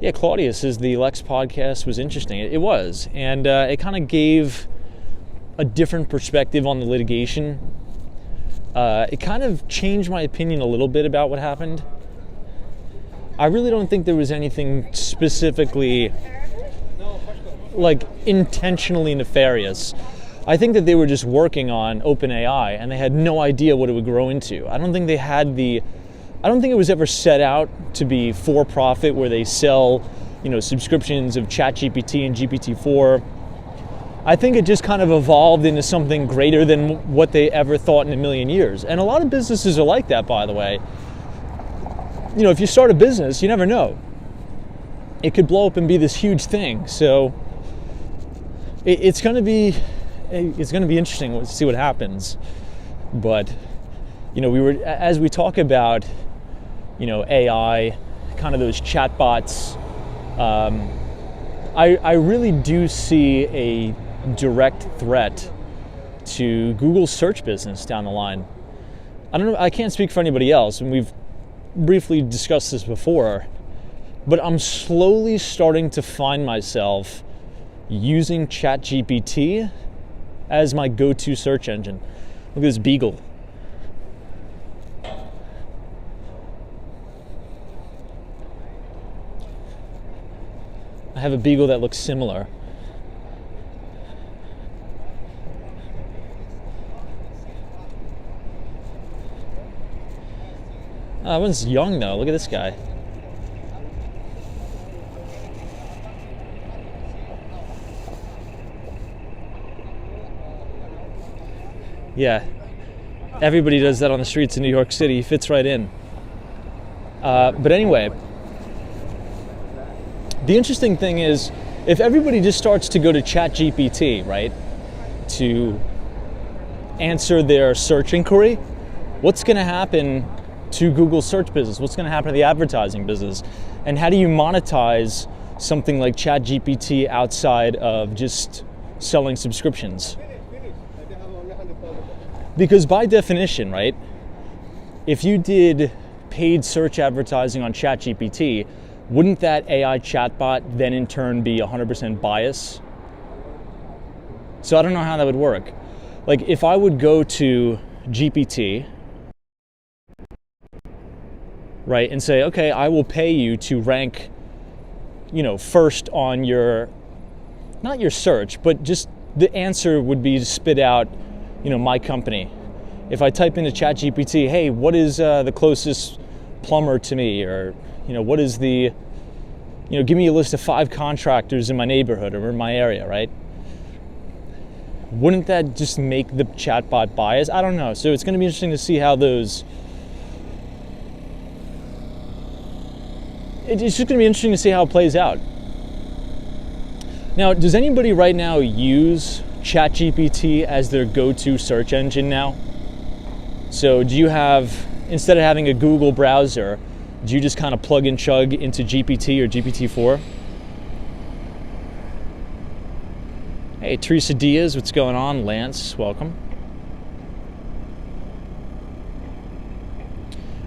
Yeah, Claudia says the Lex podcast was interesting. It was, and it kind of gave a different perspective on the litigation. It kind of changed my opinion a little bit about what happened. I really don't think there was anything specifically like intentionally nefarious. I think that they were just working on OpenAI and they had no idea what it would grow into. I don't think it was ever set out to be for profit where they sell, you know, subscriptions of ChatGPT and GPT-4. I think it just kind of evolved into something greater than what they ever thought in a million years. And a lot of businesses are like that, by the way. You know, if you start a business, you never know. It could blow up and be this huge thing. So it's going to be interesting to see what happens. But, you know, as we talk about AI, kind of those chatbots. I really do see a direct threat to Google's search business down the line. I don't know, I can't speak for anybody else, and we've briefly discussed this before, but I'm slowly starting to find myself using ChatGPT as my go-to search engine. Look at this beagle. I have a beagle that looks similar. That one's young though. Look at this guy. Yeah, everybody does that on the streets in New York City. He fits right in. But anyway, the interesting thing is, if everybody just starts to go to ChatGPT, right, to answer their search inquiry, what's going to happen to Google's search business? What's going to happen to the advertising business? And how do you monetize something like ChatGPT outside of just selling subscriptions? Because by definition, right, if you did paid search advertising on ChatGPT, wouldn't that AI chatbot then in turn be 100% biased? So I don't know how that would work. Like if I would go to GPT, right, and say, okay, I will pay you to rank, first on your, not your search, but just the answer would be to spit out, my company. If I type into ChatGPT, hey, what is the closest plumber to me? Or, what is the, give me a list of 5 contractors in my neighborhood or in my area, right? Wouldn't that just make the chatbot biased? I don't know. So it's going to be interesting to see how those, it's just going to be interesting to see how it plays out. Now, does anybody right now use ChatGPT as their go-to search engine now? So do you have, instead of having a Google browser, do you just kind of plug and chug into GPT or GPT-4? Hey, Teresa Diaz, what's going on? Lance, welcome.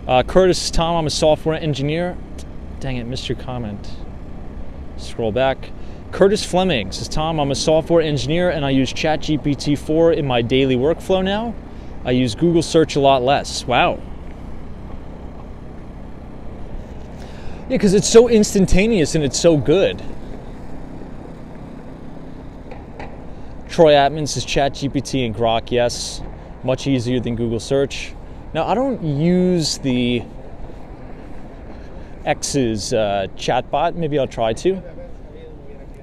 Curtis, Tom, I'm a software engineer. Dang it, missed your comment. Scroll back. Curtis Fleming says, Tom, I'm a software engineer and I use ChatGPT 4 in my daily workflow now. I use Google search a lot less. Wow. Yeah, because it's so instantaneous and it's so good. Troy Atman says ChatGPT and Grok, yes, much easier than Google search. Now, I don't use the X's chatbot. Maybe I'll try to.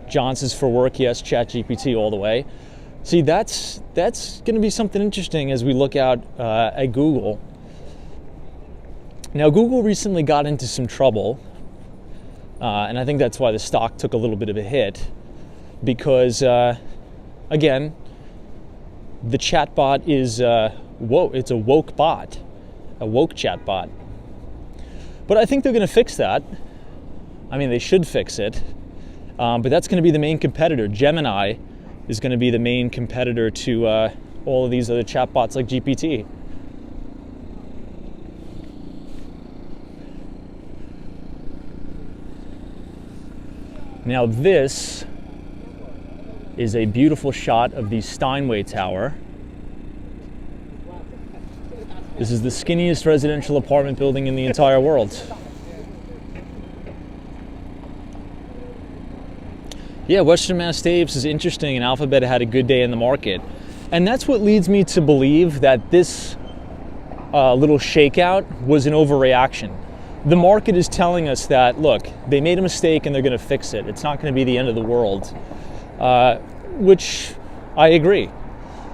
John says for work, yes, ChatGPT all the way. See, that's going to be something interesting as we look out at Google. Now, Google recently got into some trouble, and I think that's why the stock took a little bit of a hit, because, again, the chatbot is woke. It's a woke bot, a woke chatbot. But I think they're going to fix that. I mean, they should fix it. But that's going to be the main competitor. Gemini is going to be the main competitor to all of these other chatbots like GPT. Now this is a beautiful shot of the Steinway Tower. This is the skinniest residential apartment building in the entire world. Yeah, Western Mass Taves is interesting, and Alphabet had a good day in the market. And that's what leads me to believe that this little shakeout was an overreaction. The market is telling us that, look, they made a mistake and they're going to fix it. It's not going to be the end of the world, which I agree.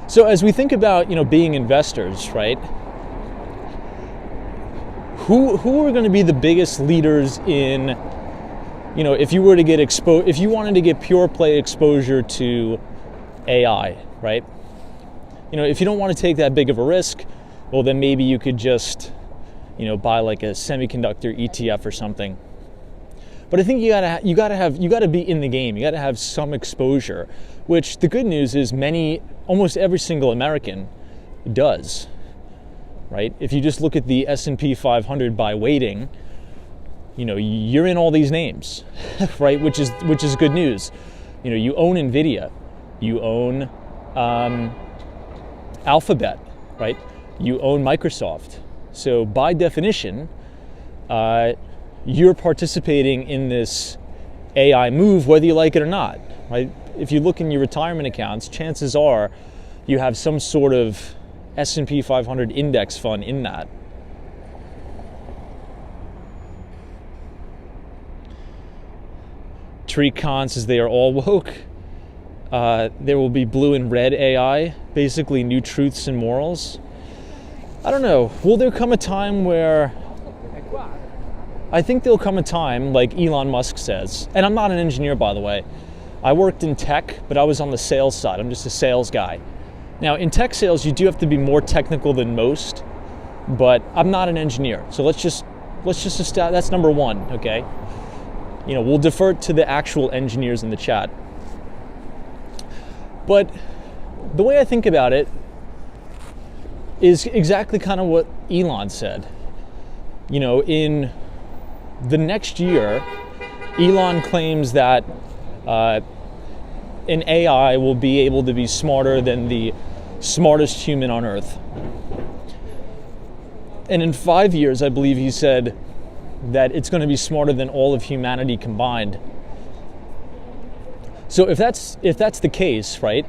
So as we think about, being investors, right? Who are going to be the biggest leaders in, if you were to get if you wanted to get pure play exposure to AI, right? If you don't want to take that big of a risk, well, then maybe you could just, buy like a semiconductor ETF or something. But I think you gotta be in the game. You gotta have some exposure, which the good news is almost every single American does, right? If you just look at the S&P 500 by weighting, you're in all these names, right? Which is good news. You own Nvidia, you own Alphabet, right? You own Microsoft. So by definition, you're participating in this AI move, whether you like it or not, right? If you look in your retirement accounts, chances are you have some sort of S&P 500 index fund in that. Tricon says they are all woke. There will be blue and red AI, basically new truths and morals. I don't know. Will there come a time where... I think there'll come a time, like Elon Musk says, and I'm not an engineer, by the way. I worked in tech, but I was on the sales side. I'm just a sales guy. Now, in tech sales, you do have to be more technical than most, but I'm not an engineer. So let's just establish that's number one, okay? We'll defer to the actual engineers in the chat. But the way I think about it is exactly kind of what Elon said. In the next year, Elon claims that an AI will be able to be smarter than the smartest human on Earth. And in 5 years, I believe he said that it's going to be smarter than all of humanity combined. So if that's the case, right,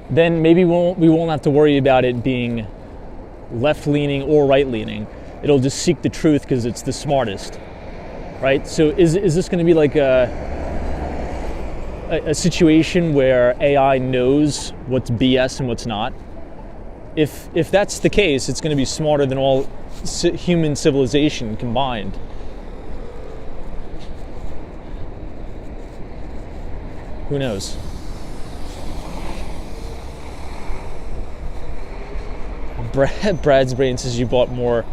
then maybe we won't have to worry about it being left-leaning or right-leaning. It'll just seek the truth because it's the smartest, right? So is this going to be like a situation where AI knows what's BS and what's not? If that's the case, it's going to be smarter than all human civilization combined. Who knows? Brad's brain says you bought more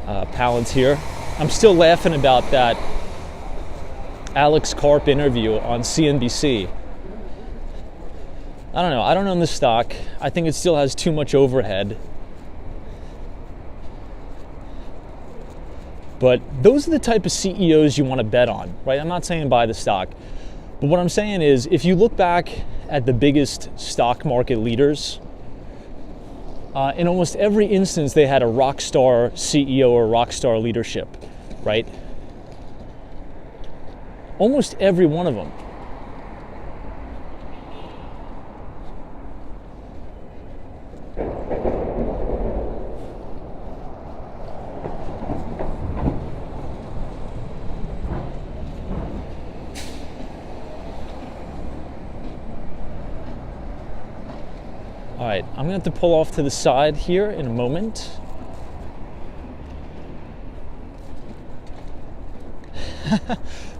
Palantir. I'm still laughing about that Alex Karp interview on CNBC. I don't know. I don't own the stock. I think it still has too much overhead. But those are the type of CEOs you want to bet on, right? I'm not saying buy the stock. But what I'm saying is, if you look back at the biggest stock market leaders, in almost every instance, they had a rock star CEO or rock star leadership, right? Almost every one of them. All right, I'm gonna have to pull off to the side here in a moment.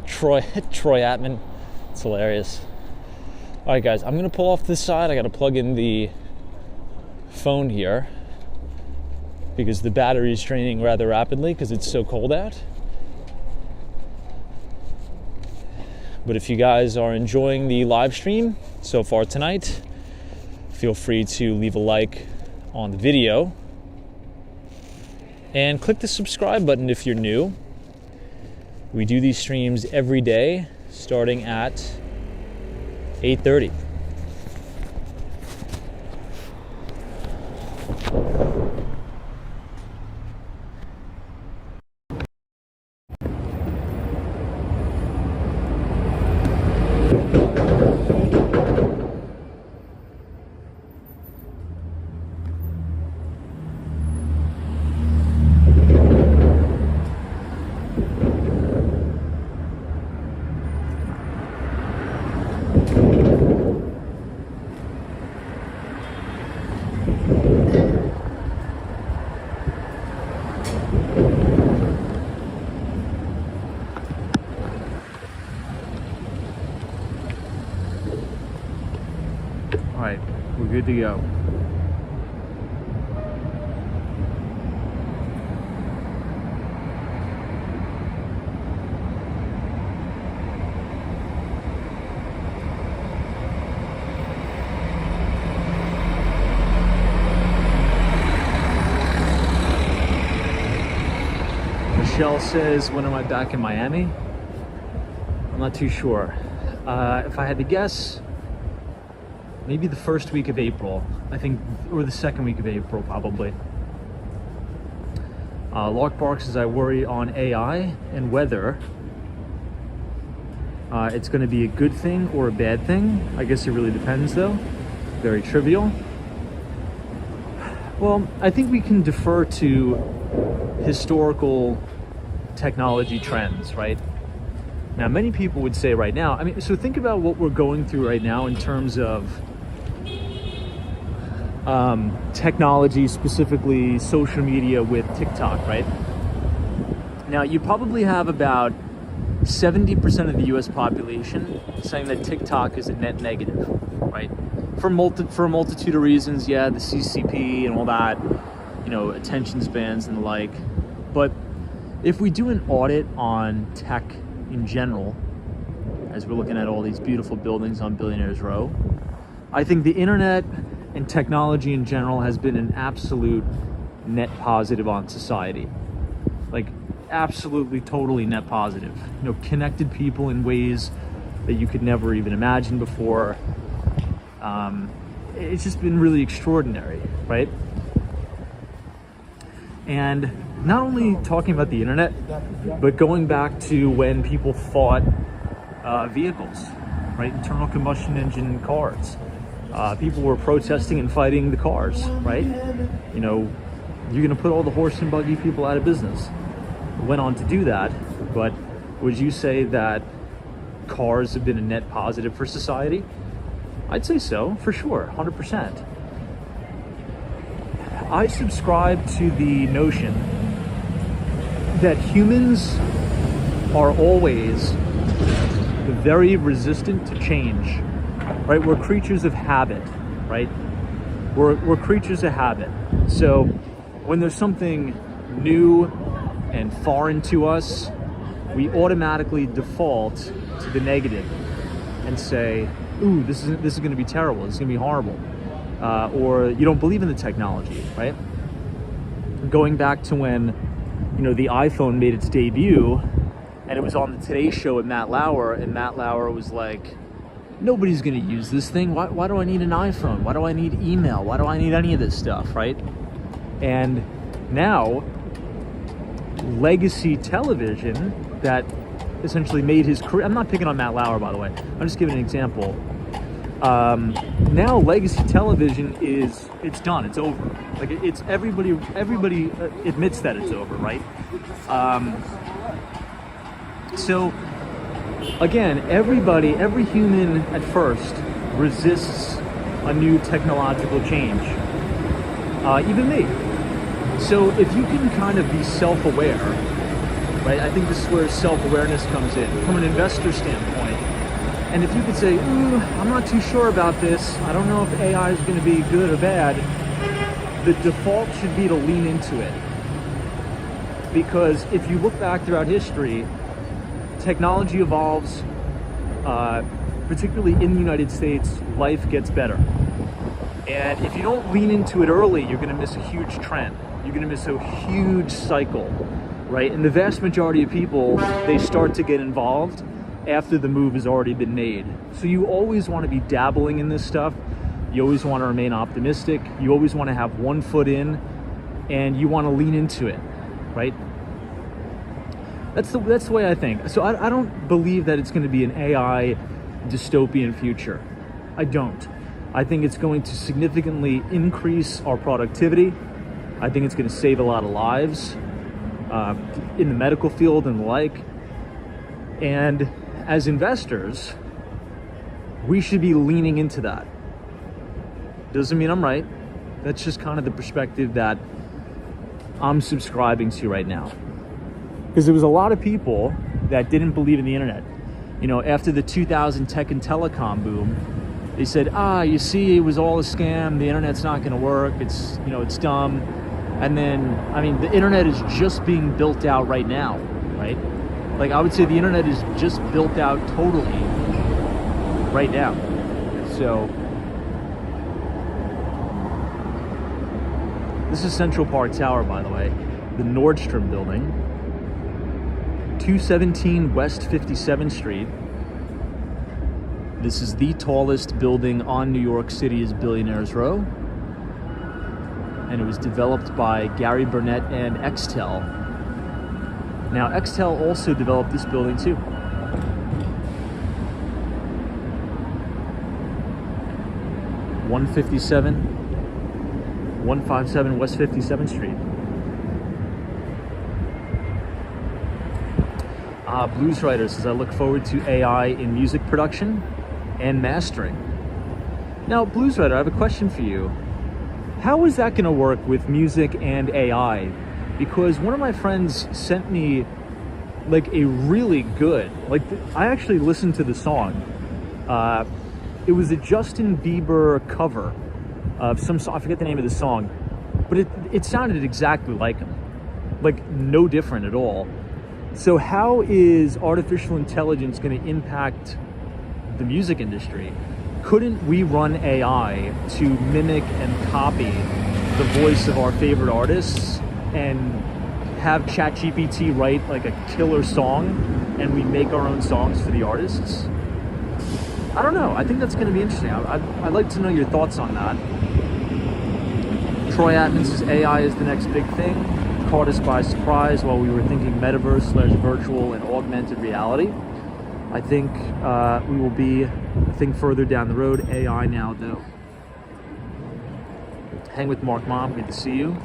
Troy Atman, it's hilarious. All right, guys, I'm gonna pull off to the side. I gotta plug in the phone here because the battery is draining rather rapidly because it's so cold out. But if you guys are enjoying the live stream so far tonight, feel free to leave a like on the video and click the subscribe button if you're new. We do these streams every day starting at 8:30. All right, we're good to go. Michelle says, when am I back in Miami? I'm not too sure. If I had to guess, maybe the first week of April, I think, or the second week of April, probably. Lockbark says, I worry on AI and whether it's going to be a good thing or a bad thing. I guess it really depends, though. Very trivial. Well, I think we can defer to historical technology trends, right? Now, many people would say right now, I mean, so think about what we're going through right now in terms of technology, specifically social media with TikTok, right? Now, you probably have about 70% of the US population saying that TikTok is a net negative, right? For a multitude of reasons, yeah, the CCP and all that, you know, attention spans and the like. But if we do an audit on tech in general, as we're looking at all these beautiful buildings on Billionaires Row, I think the internet and technology in general has been an absolute net positive on society. Like, absolutely, totally net positive. You know, connected people in ways that you could never even imagine before. It's just been really extraordinary, right? And not only talking about the internet, but going back to when people fought vehicles, right? Internal combustion engine cars. People were protesting and fighting the cars, right? You know, you're gonna put all the horse and buggy people out of business. Went on to do that, but would you say that cars have been a net positive for society? I'd say so, for sure, 100%. I subscribe to the notion that humans are always very resistant to change, right? We're creatures of habit, right? We're creatures of habit. So when there's something new and foreign to us, we automatically default to the negative and say, ooh, this is going to be terrible, this is going to be horrible. Or you don't believe in the technology, right? Going back to when, you know, the iPhone made its debut and it was on the Today Show with Matt Lauer, and Matt Lauer was like, nobody's going to use this thing. Why do I need an iPhone? Why do I need email? Why do I need any of this stuff, right? And now, legacy television that essentially made his career, I'm not picking on Matt Lauer, by the way, I'm just giving an example. Now legacy television it's done, it's over. Like, it's everybody admits that it's over, right? So again, every human at first resists a new technological change, even me. So if you can kind of be self-aware, right? I think this is where self-awareness comes in from an investor standpoint. And if you could say, ooh, I'm not too sure about this, I don't know if AI is going to be good or bad, the default should be to lean into it. Because if you look back throughout history, technology evolves, particularly in the United States, life gets better. And if you don't lean into it early, you're going to miss a huge trend. You're going to miss a huge cycle, right? And the vast majority of people, they start to get involved after the move has already been made. So you always want to be dabbling in this stuff. You always want to remain optimistic. You always want to have one foot in, and you want to lean into it, right? That's the way I think. So I don't believe that it's going to be an AI dystopian future. I don't. I think it's going to significantly increase our productivity. I think it's going to save a lot of lives in the medical field and the like. And as investors, we should be leaning into that. Doesn't mean I'm right. That's just kind of the perspective that I'm subscribing to right now. Because there was a lot of people that didn't believe in the internet. You know, after the 2000 tech and telecom boom, they said, you see, it was all a scam. The internet's not going to work. It's, you know, it's dumb. And then, I mean, the internet is just being built out right now, right? Like, I would say the internet is just built out totally right now. So this is Central Park Tower, by the way, the Nordstrom building. 217 West 57th Street. This is the tallest building on New York City's Billionaires Row. And it was developed by Gary Burnett and Extel. Now, Extel also developed this building too. $157 West 57th Street. Blues Writer says, I look forward to AI in music production and mastering. Now, Blues Writer, I have a question for you. How is that going to work with music and AI? Because one of my friends sent me like a really good, I actually listened to the song. It was a Justin Bieber cover of some song, I forget the name of the song, but it sounded exactly like him. Like, no different at all. So how is artificial intelligence going to impact the music industry? Couldn't we run AI to mimic and copy the voice of our favorite artists and have ChatGPT write like a killer song and we make our own songs for the artists? I don't know. I think that's going to be interesting. I'd like to know your thoughts on that. Troy Atman says AI is the next big thing. Caught us by surprise while we were thinking metaverse/virtual and augmented reality. I think we will be a thing further down the road. AI now, though. Hang with Mark Mom. Good to see you.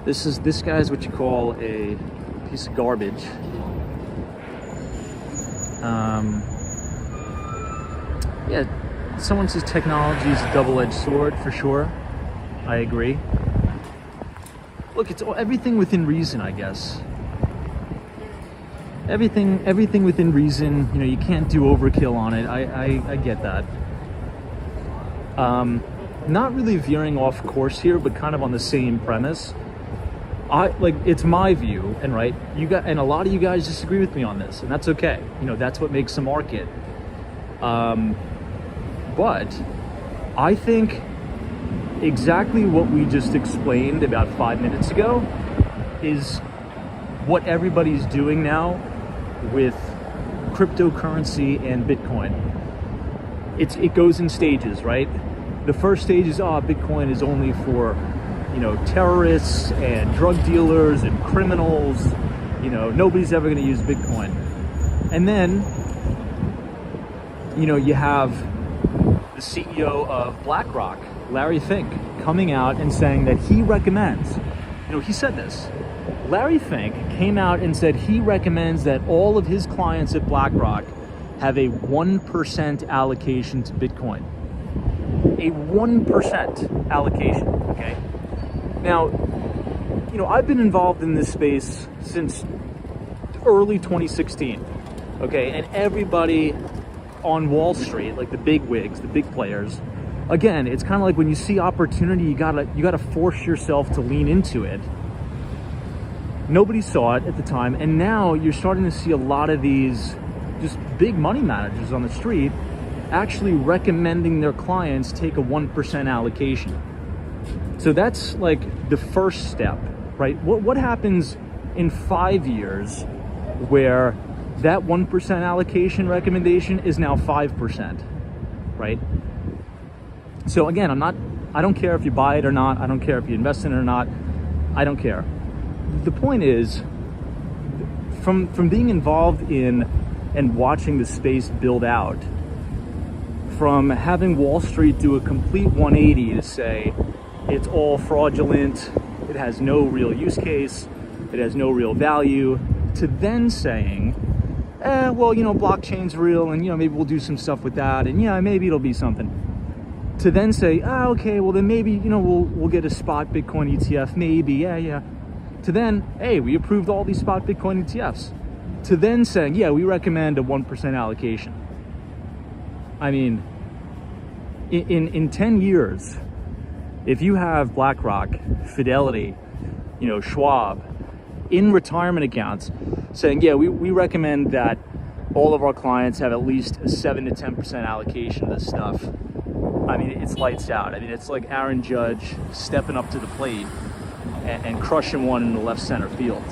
This guy's what you call a piece of garbage. Yeah, someone says technology is a double-edged sword, for sure. I agree. Look, it's everything within reason, I guess. Everything within reason. You know, you can't do overkill on it. I get that. Not really veering off course here, but kind of on the same premise. It's my view, and right, and a lot of you guys disagree with me on this, and that's okay. You know, that's what makes a market. But I think exactly what we just explained about 5 minutes ago is what everybody's doing now with cryptocurrency and Bitcoin. It goes in stages, right? The first stage is, Bitcoin is only for, terrorists and drug dealers and criminals. Nobody's ever going to use Bitcoin. And then, you have the CEO of BlackRock, Larry Fink, coming out and saying that he recommends, he said this. Larry Fink came out and said he recommends that all of his clients at BlackRock have a 1% allocation to Bitcoin. A 1% allocation, okay? Now, I've been involved in this space since early 2016, okay? And everybody on Wall Street, like the big wigs, the big players, again, it's kind of like when you see opportunity, you gotta force yourself to lean into it. Nobody saw it at the time, and now you're starting to see a lot of these just big money managers on the street actually recommending their clients take a 1% allocation. So that's like the first step, right? What happens in 5 years where that 1% allocation recommendation is now 5%, right? So again, I don't care if you buy it or not. I don't care if you invest in it or not. I don't care. The point is, from being involved in and watching the space build out, from having Wall Street do a complete 180 to say it's all fraudulent, it has no real use case, it has no real value, to then saying, blockchain's real, and maybe we'll do some stuff with that, and maybe it'll be something. To then say, okay, well then maybe we'll get a spot Bitcoin ETF, maybe, yeah. To then, hey, we approved all these spot Bitcoin ETFs. To then saying, yeah, we recommend a 1% allocation. I mean, in 10 years, if you have BlackRock, Fidelity, Schwab, in retirement accounts saying, yeah, we recommend that all of our clients have at least a 7 to 10% allocation of this stuff. I mean, it's lights out. I mean, it's like Aaron Judge stepping up to the plate and crushing one in the left center field.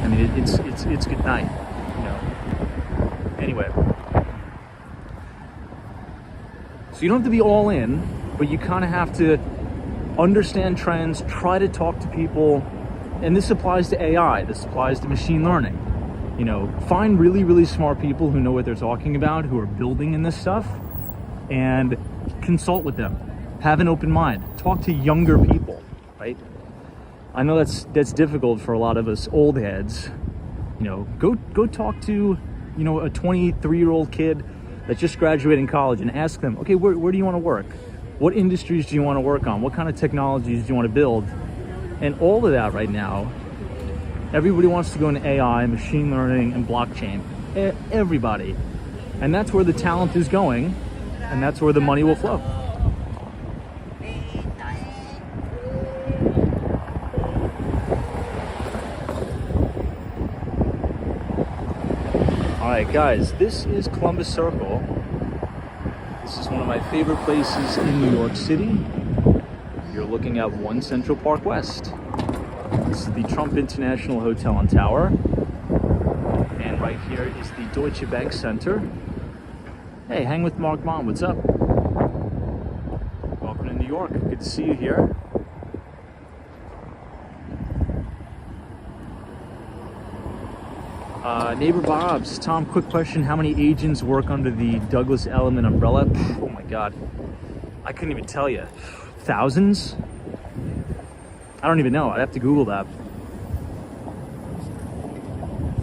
I mean, it's good night, you know. Anyway, so you don't have to be all in, but you kind of have to understand trends, try to talk to people, and this applies to AI, this applies to machine learning. You know, find really, really smart people who know what they're talking about, who are building in this stuff, and consult with them. Have an open mind. Talk to younger people, right? I know that's difficult for a lot of us old heads. You know, go talk to, you know, a 23-year-old kid that just graduated college and ask them, okay, where do you want to work? What industries do you want to work on? What kind of technologies do you want to build? And all of that right now, everybody wants to go into AI, machine learning, and blockchain. Everybody. And that's where the talent is going, and that's where the money will flow. All right, guys, this is Columbus Circle. This is one of my favorite places in New York City. You're looking at 1 Central Park West. This is the Trump International Hotel and Tower. And right here is the Deutsche Bank Center. Hey, hang with Mark Mom, what's up? Welcome to New York, good to see you here. Neighbor Bob's, Tom, quick question. How many agents work under the Douglas Elliman umbrella? Oh my God, I couldn't even tell you. Thousands? I don't even know, I'd have to Google that.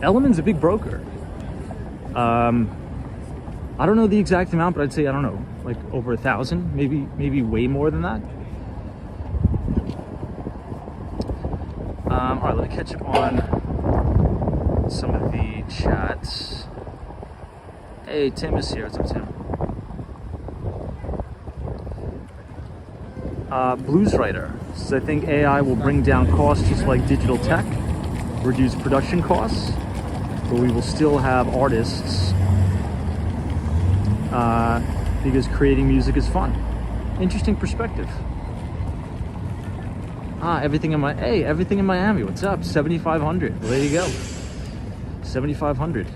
Elliman's a big broker. I don't know the exact amount, but I'd say, I don't know, like over 1,000, maybe way more than that. All right, let me catch up on some of the chats. Hey, Tim is here. What's up, Tim? Blues Writer says, I think AI will bring down costs just like digital tech, reduce production costs, but we will still have artists because creating music is fun. Interesting perspective. Everything in Miami. What's up? 7,500. Well, there you go. 7,500.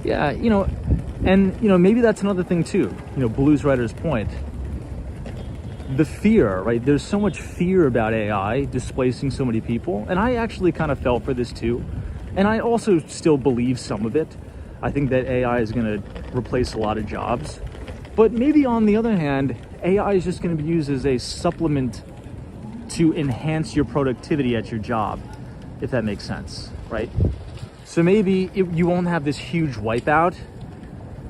Yeah, you know, and you know, maybe that's another thing too. You know, Blues Writer's point. The fear, right? There's so much fear about AI displacing so many people, and I actually kind of fell for this too. And I also still believe some of it. I think that AI is going to replace a lot of jobs. But maybe on the other hand, AI is just going to be used as a supplement to enhance your productivity at your job, if that makes sense, right? So maybe you won't have this huge wipeout,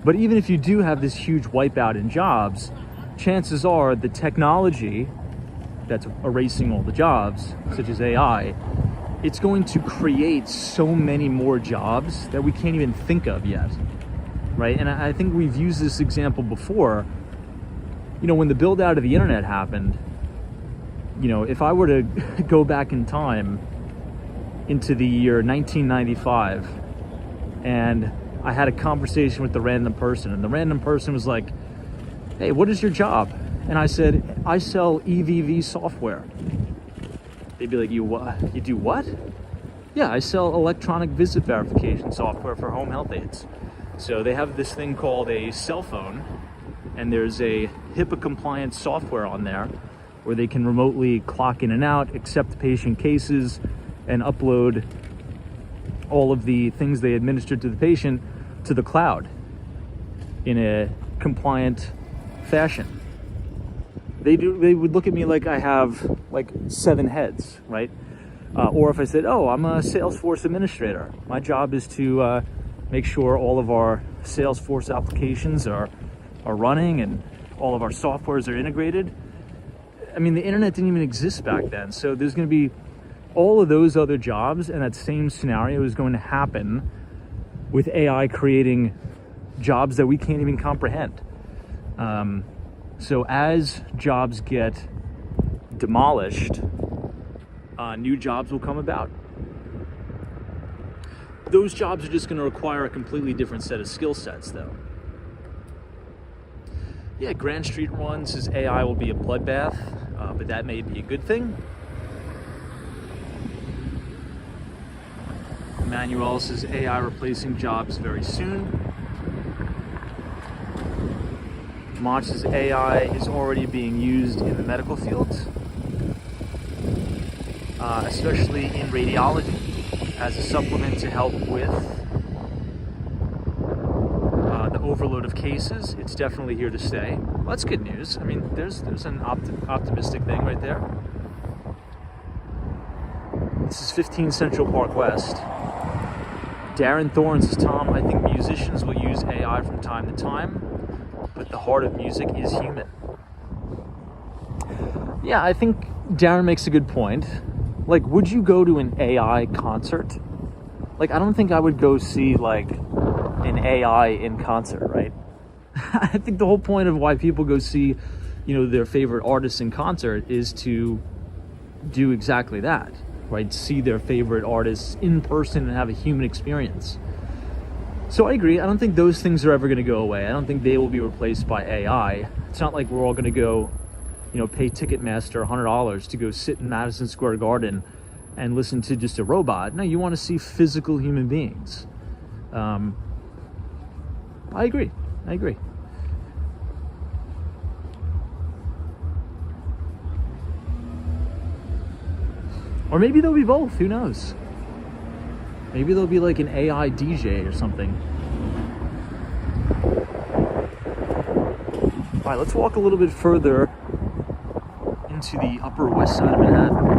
but even if you do have this huge wipeout in jobs, chances are the technology that's erasing all the jobs, such as AI, it's going to create so many more jobs that we can't even think of yet, right? And I think we've used this example before. You know, when the build out of the internet happened, you know, if I were to go back in time into the year 1995 and I had a conversation with the random person, and the random person was like, hey, what is your job? And I said, I sell EVV software. They'd be like, you what? You do what? Yeah, I sell electronic visit verification software for home health aides. So they have this thing called a cell phone, and there's a HIPAA compliant software on there where they can remotely clock in and out, accept patient cases, and upload all of the things they administer to the patient to the cloud in a compliant fashion. They would look at me like I have like 7 heads, right? Or if I said, oh, I'm a Salesforce administrator. My job is to make sure all of our Salesforce applications are running and all of our softwares are integrated. I mean, the internet didn't even exist back then. So there's going to be all of those other jobs, and that same scenario is going to happen with AI creating jobs that we can't even comprehend. So as jobs get demolished, new jobs will come about. Those jobs are just going to require a completely different set of skill sets, though. Yeah, Grand Street Run says AI will be a bloodbath, but that may be a good thing. Emmanuel says AI replacing jobs very soon. Mach says AI is already being used in the medical field, especially in radiology, as a supplement to help with the overload of cases. It's definitely here to stay. Well, that's good news. I mean, there's an optimistic thing right there. This is 15 Central Park West. Darren Thorne says, Tom, I think musicians will use AI from time to time, but the heart of music is human. Yeah, I think Darren makes a good point. Like, would you go to an AI concert? Like, I don't think I would go see, like, an AI in concert, right? I think the whole point of why people go see, their favorite artists in concert is to do exactly that, right? See their favorite artists in person and have a human experience. So I agree. I don't think those things are ever going to go away. I don't think they will be replaced by AI. It's not like we're all going to go, pay Ticketmaster $100 to go sit in Madison Square Garden and listen to just a robot. No, you want to see physical human beings. I agree. Or maybe they'll be both. Who knows? Maybe they'll be like an AI DJ or something. All right, let's walk a little bit further into the Upper West Side of Manhattan.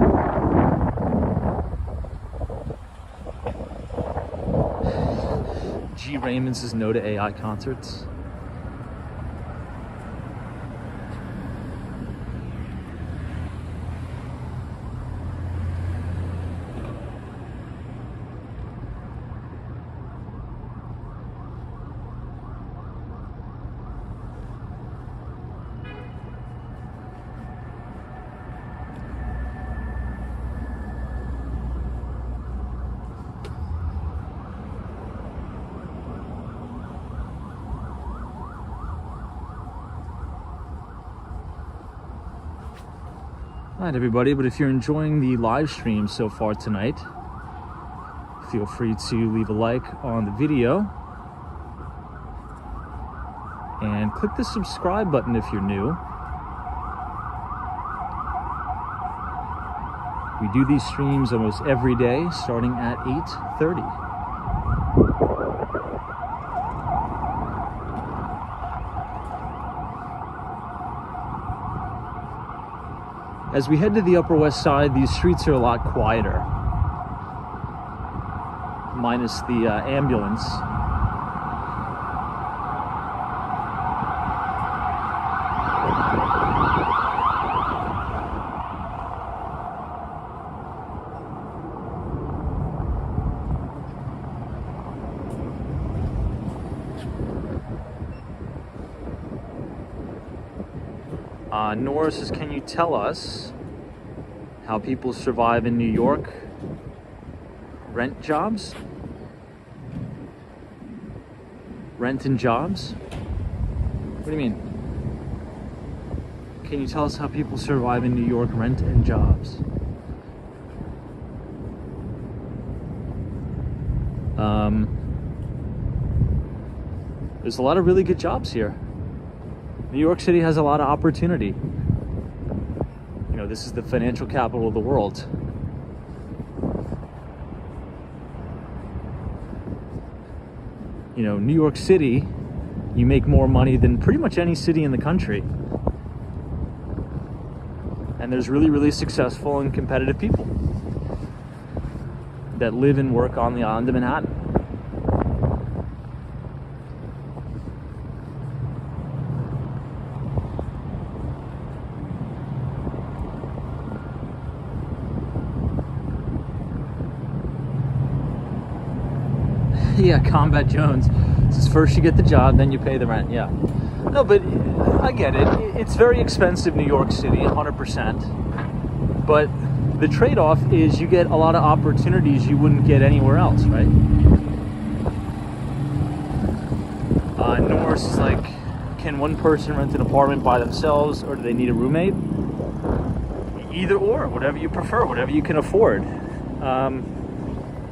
G. Raymond says no to AI concerts. All right, everybody, but if you're enjoying the live stream so far tonight, feel free to leave a like on the video and click the subscribe button if you're new. We do these streams almost every day, starting at 8:30. As we head to the Upper West Side, these streets are a lot quieter, minus the ambulance. Nora says, can you tell us how people survive in New York? Rent jobs? Rent and jobs? What do you mean? Can you tell us how people survive in New York, rent and jobs? There's a lot of really good jobs here. New York City has a lot of opportunity. This is the financial capital of the world. New York City, you make more money than pretty much any city in the country. And there's really, really successful and competitive people that live and work on the island of Manhattan. Yeah, Combat Jones says first you get the job, then you pay the rent. Yeah. No, but I get it. It's very expensive, New York City, 100%. But the trade-off is you get a lot of opportunities you wouldn't get anywhere else, right? Norse is like, can one person rent an apartment by themselves, or do they need a roommate? Either or, whatever you prefer, whatever you can afford.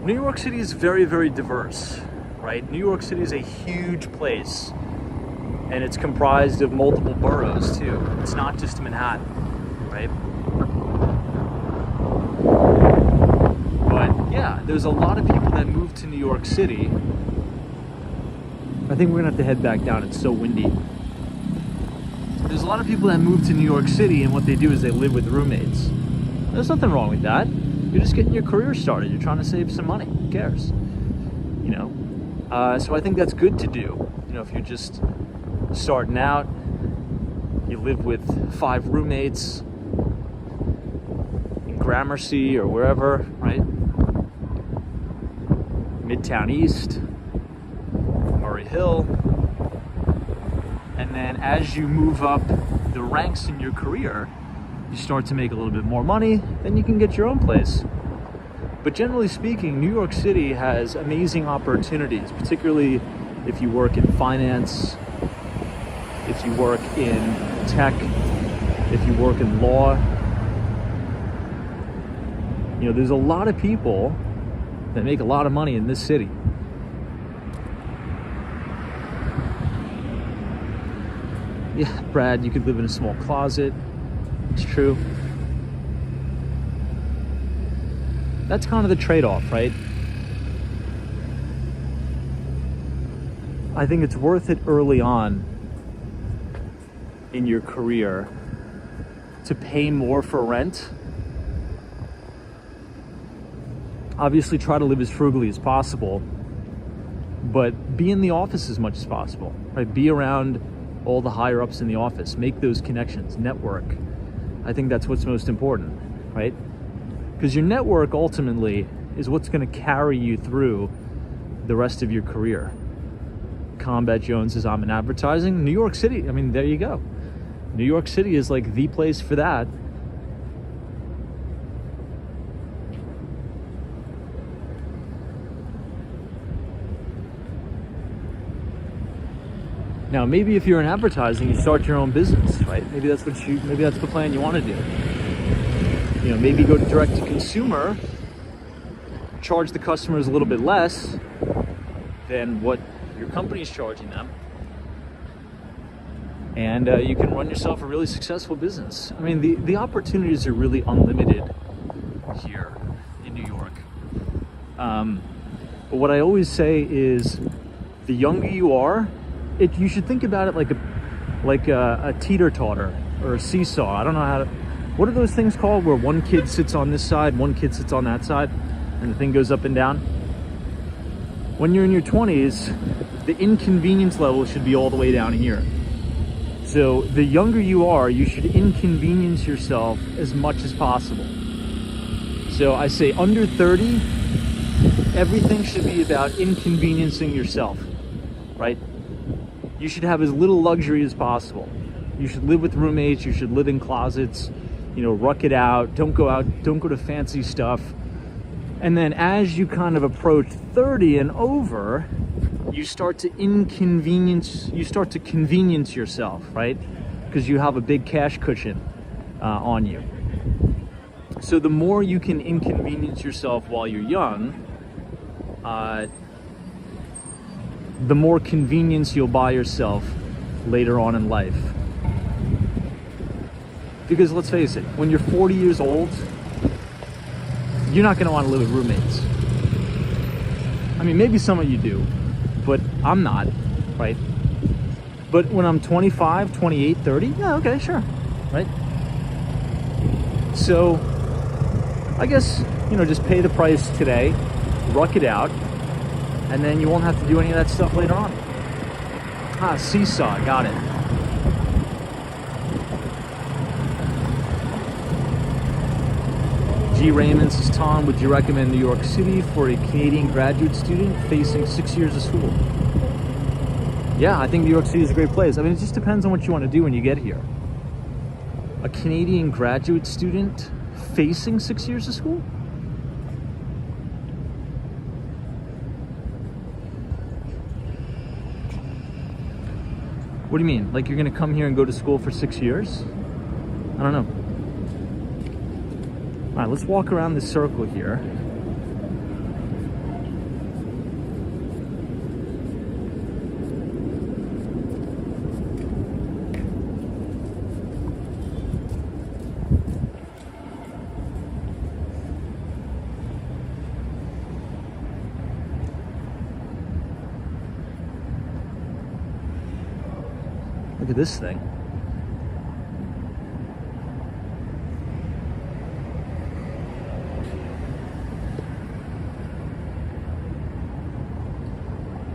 New York City is very, very diverse, right? New York City is a huge place, and it's comprised of multiple boroughs too. It's not just Manhattan, right? But yeah, there's a lot of people that move to New York City. I think we're gonna have to head back down, it's so windy. There's a lot of people that move to New York City, and what they do is they live with roommates. There's nothing wrong with that. You're just getting your career started. You're trying to save some money. Who cares? You know? So I think that's good to do. You know, if you're just starting out, you live with 5 roommates in Gramercy or wherever, right? Midtown East, Murray Hill. And then as you move up the ranks in your career, you start to make a little bit more money, then you can get your own place. But generally speaking, New York City has amazing opportunities, particularly if you work in finance, if you work in tech, if you work in law. You know, there's a lot of people that make a lot of money in this city. Yeah, Brad, you could live in a small closet. It's true. That's kind of the trade-off, right? I think it's worth it early on in your career to pay more for rent. Obviously, try to live as frugally as possible, but be in the office as much as possible, right? Be around all the higher ups in the office, make those connections, network. I think that's what's most important, right? Because your network ultimately is what's going to carry you through the rest of your career. Combat Jones says, I'm in advertising. New York City, I mean, there you go. New York City is like the place for that. Now, maybe if you're in advertising, you start your own business, right? Maybe that's the plan you want to do. You know, maybe go direct to consumer, charge the customers a little bit less than what your company is charging them, and you can run yourself a really successful business. I mean, the opportunities are really unlimited here in New York. But what I always say is, the younger you are, you should think about it like a teeter-totter or a seesaw. I don't know how to. What are those things called where one kid sits on this side, one kid sits on that side, and the thing goes up and down? When you're in your 20s, the inconvenience level should be all the way down here. So the younger you are, you should inconvenience yourself as much as possible. So I say under 30, everything should be about inconveniencing yourself, right? You should have as little luxury as possible. You should live with roommates, you should live in closets, you know, ruck it out, don't go to fancy stuff. And then as you kind of approach 30 and over, you start to convenience yourself, right? Because you have a big cash cushion on you. So the more you can inconvenience yourself while you're young, the more convenience you'll buy yourself later on in life. Because let's face it, when you're 40 years old, you're not going to want to live with roommates. I mean, maybe some of you do, but I'm not, right? But when I'm 25, 28, 30, yeah, okay, sure, right? So I guess, you know, just pay the price today, ruck it out, and then you won't have to do any of that stuff later on. Seesaw, got it. G. Raymond says, Tom, would you recommend New York City for a Canadian graduate student facing 6 years of school? Yeah, I think New York City is a great place. I mean, it just depends on what you want to do when you get here. A Canadian graduate student facing 6 years of school? What do you mean? Like you're gonna come here and go to school for 6 years? I don't know. All right, let's walk around this circle here. Look at this thing.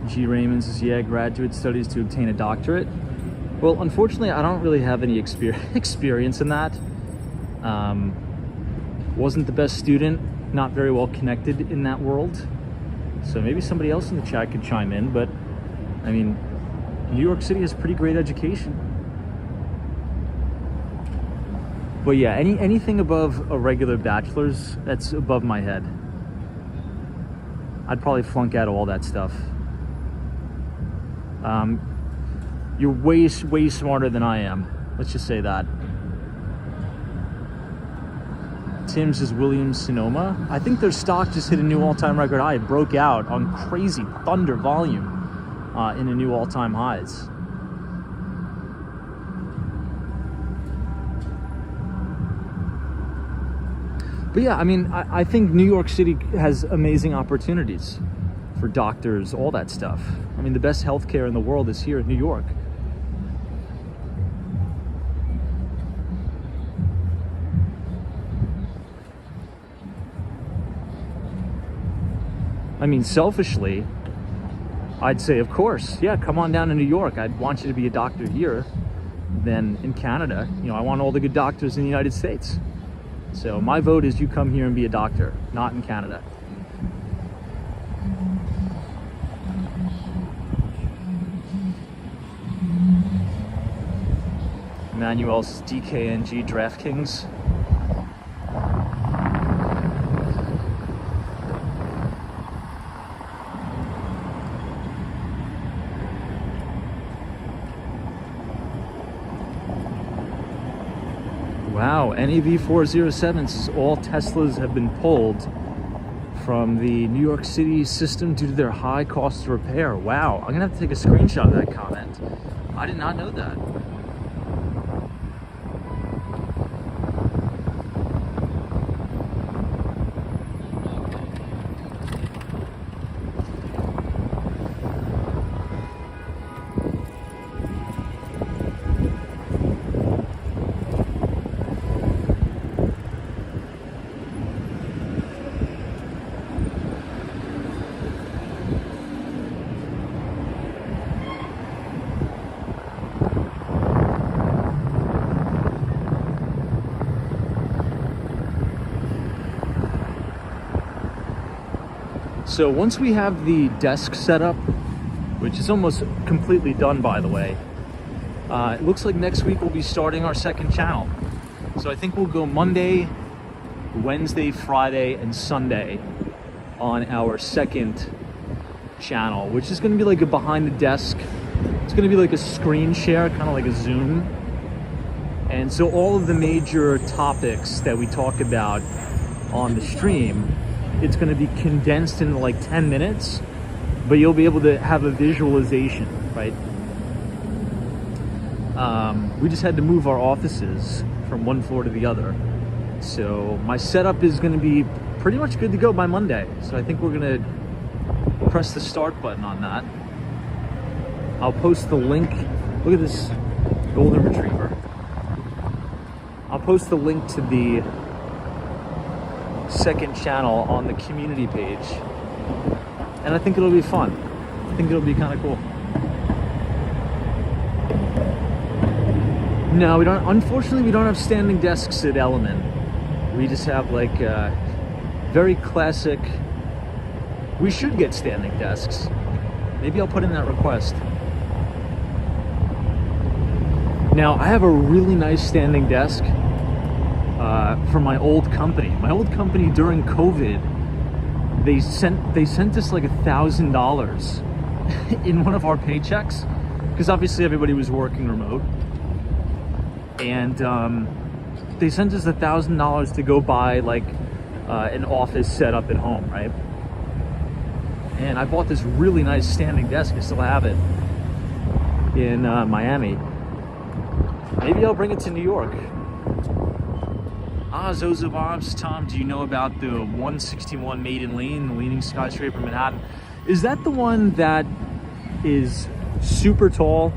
G. Raymond says, yeah, graduate studies to obtain a doctorate. Well, unfortunately, I don't really have any experience in that. Wasn't the best student, not very well connected in that world. So maybe somebody else in the chat could chime in, but I mean, New York City has pretty great education. But yeah, anything above a regular bachelor's, that's above my head. I'd probably flunk out of all that stuff. You're way smarter than I am. Let's just say that. Tim says Williams Sonoma. I think their stock just hit a new all-time record high. It broke out on crazy thunder volume in a new all-time highs. But yeah, I mean, I think New York City has amazing opportunities for doctors, all that stuff. I mean, the best healthcare in the world is here in New York. I mean, selfishly, I'd say, of course, yeah, come on down to New York. I'd want you to be a doctor here than in Canada. You know, I want all the good doctors in the United States. So my vote is you come here and be a doctor, not in Canada. Emmanuel's DKNG DraftKings. Wow, NAV407 says all Teslas have been pulled from the New York City system due to their high cost of repair. Wow, I'm gonna have to take a screenshot of that comment. I did not know that. So once we have the desk set up, which is almost completely done, by the way, it looks like next week we'll be starting our second channel. So I think we'll go Monday, Wednesday, Friday, and Sunday on our second channel, which is going to be like a behind the desk. It's going to be like a screen share, kind of like a Zoom. And so all of the major topics that we talk about on the stream, it's going to be condensed into like 10 minutes, but you'll be able to have a visualization, right? We just had to move our offices from one floor to the other. So my setup is going to be pretty much good to go by Monday. So I think we're going to press the start button on that. I'll post the link. Look at this golden retriever. I'll post the link to the second channel on the community page, and I think it'll be fun. I think it'll be kind of cool. No, we don't. Unfortunately, we don't have standing desks at Element. We just have like very classic. We should get standing desks. Maybe I'll put in that request. Now, I have a really nice standing desk from my old company. My old company during COVID, they sent us like $1,000 in one of our paychecks because obviously everybody was working remote, and they sent us $1,000 to go buy like an office setup at home, right? And I bought this really nice standing desk. I still have it in Miami. Maybe I'll bring it to New York. Zozo Bobs, Tom, do you know about the 161 Maiden Lane, the leaning skyscraper in Manhattan? Is that the one that is super tall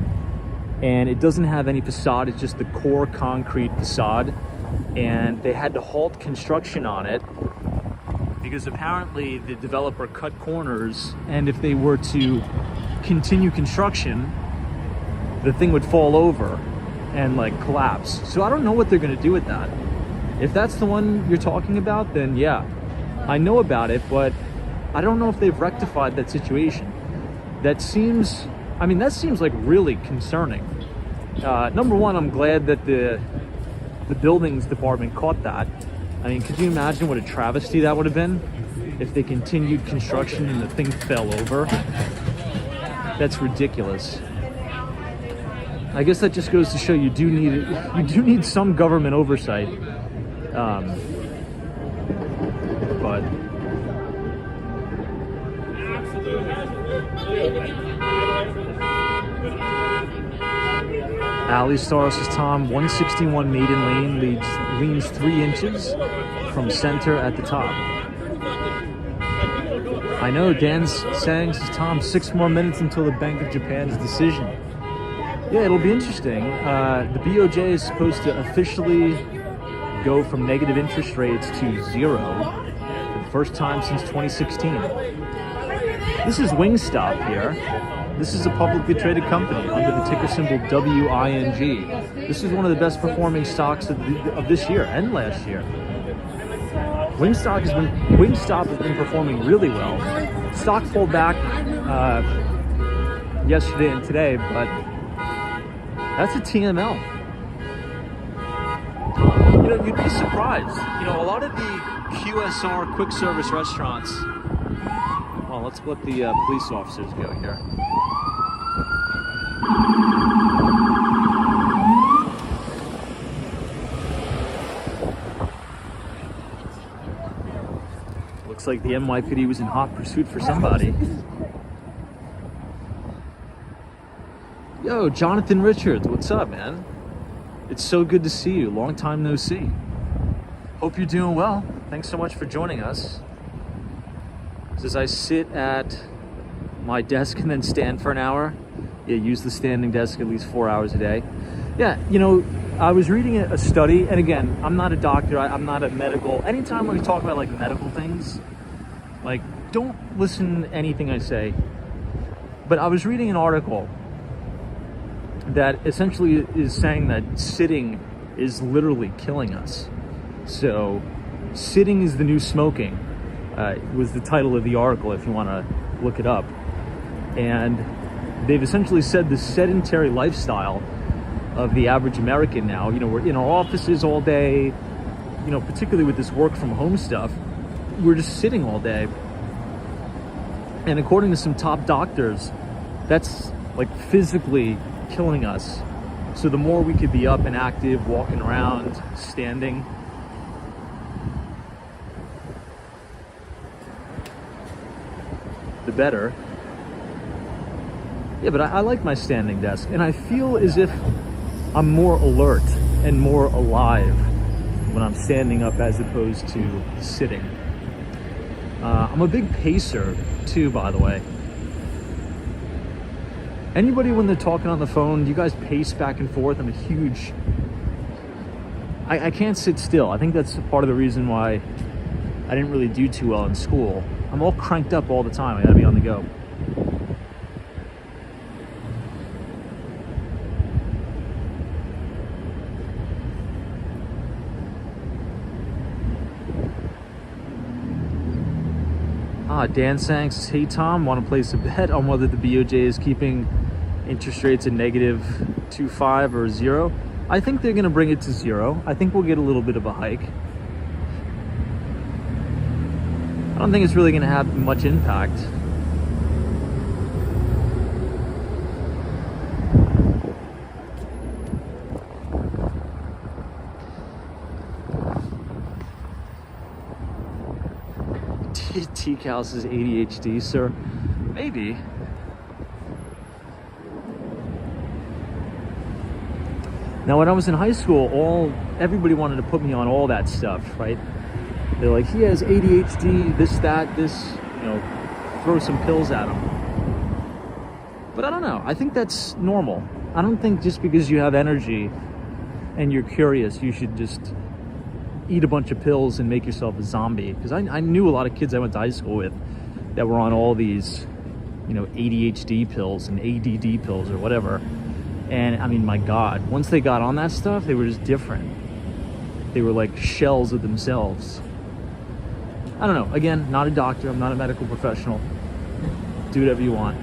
and it doesn't have any facade? It's just the core concrete facade, and they had to halt construction on it because apparently the developer cut corners, and if they were to continue construction, the thing would fall over and like collapse. So I don't know what they're gonna do with that. If that's the one you're talking about, then yeah, I know about it, but I don't know if they've rectified that situation. That seems like really concerning. Number one, I'm glad that the buildings department caught that. I mean, could you imagine what a travesty that would have been if they continued construction and the thing fell over? That's ridiculous. I guess that just goes to show you do need some government oversight. But Ali Star says, Tom, 161 Maiden Lane leans 3 inches from center at the top. I know, Dan's saying, says, Tom, 6 more minutes until the Bank of Japan's decision. Yeah, it'll be interesting. The BOJ is supposed to officially go from negative interest rates to 0 for the first time since 2016. This is Wingstop here. This is a publicly traded company under the ticker symbol WING. This is one of the best performing stocks of this year and last year. Wingstop has been performing really well. Stock pulled back yesterday and today, but that's a TML. You know, you'd be surprised. You know, a lot of the QSR quick service restaurants. Well, let's let the police officers go here. Looks like the NYPD was in hot pursuit for somebody. Yo, Jonathan Richards, what's up, man? It's so good to see you. Long time no see. Hope you're doing well. Thanks so much for joining us. As I sit at my desk and then stand for an hour. Yeah, use the standing desk at least 4 hours a day. Yeah, you know, I was reading a study, and again, I'm not a doctor, I'm not a medical. Anytime we talk about like medical things, like don't listen to anything I say. But I was reading an article that essentially is saying that sitting is literally killing us. So, sitting is the new smoking, was the title of the article if you want to look it up. And they've essentially said the sedentary lifestyle of the average American now, you know, we're in our offices all day, you know, particularly with this work from home stuff, we're just sitting all day. And according to some top doctors, that's like physically killing us. So the more we could be up and active, walking around, standing, the better. Yeah, but I like my standing desk, and I feel as if I'm more alert and more alive when I'm standing up as opposed to sitting. I'm a big pacer too, by the way. Anybody, when they're talking on the phone, you guys pace back and forth? I'm a huge... I can't sit still. I think that's part of the reason why I didn't really do too well in school. I'm all cranked up all the time. I gotta be on the go. Dan Sang says, hey Tom, want to place a bet on whether the BOJ is keeping interest rates at negative 2.5 or 0? I think they're going to bring it to 0. I think we'll get a little bit of a hike. I don't think it's really going to have much impact. T-Cal says ADHD, sir. Maybe. Now, when I was in high school, everybody wanted to put me on all that stuff, right? They're like, he has ADHD, this, throw some pills at him. But I don't know. I think that's normal. I don't think just because you have energy and you're curious, you should just eat a bunch of pills and make yourself a zombie. Because I knew a lot of kids I went to high school with that were on all these, ADHD pills and ADD pills or whatever. And I mean, my God, once they got on that stuff, they were just different. They were like shells of themselves. I don't know. Again, not a doctor. I'm not a medical professional. Do whatever you want.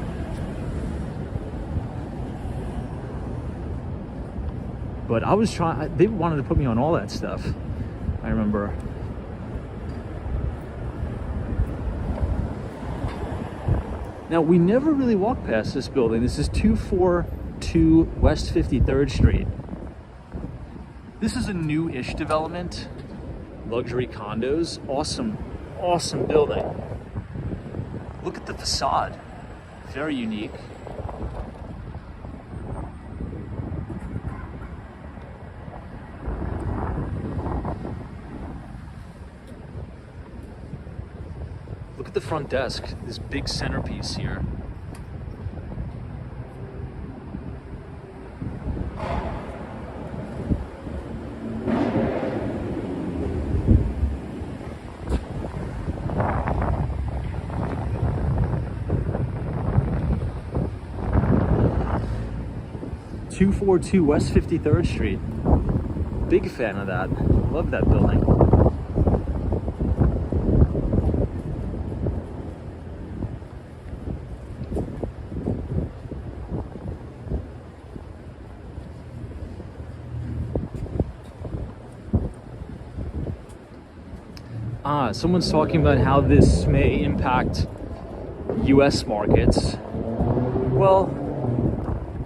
But I was trying, they wanted to put me on all that stuff. I remember. Now, we never really walked past this building. This is 242 West 53rd Street. This is a new-ish development. Luxury condos. Awesome, awesome building. Look at the facade. Very unique. Look at the front desk, this big centerpiece here. .242 West 53rd Street. Big fan of that. Love that building. Someone's talking about how this may impact US markets. Well,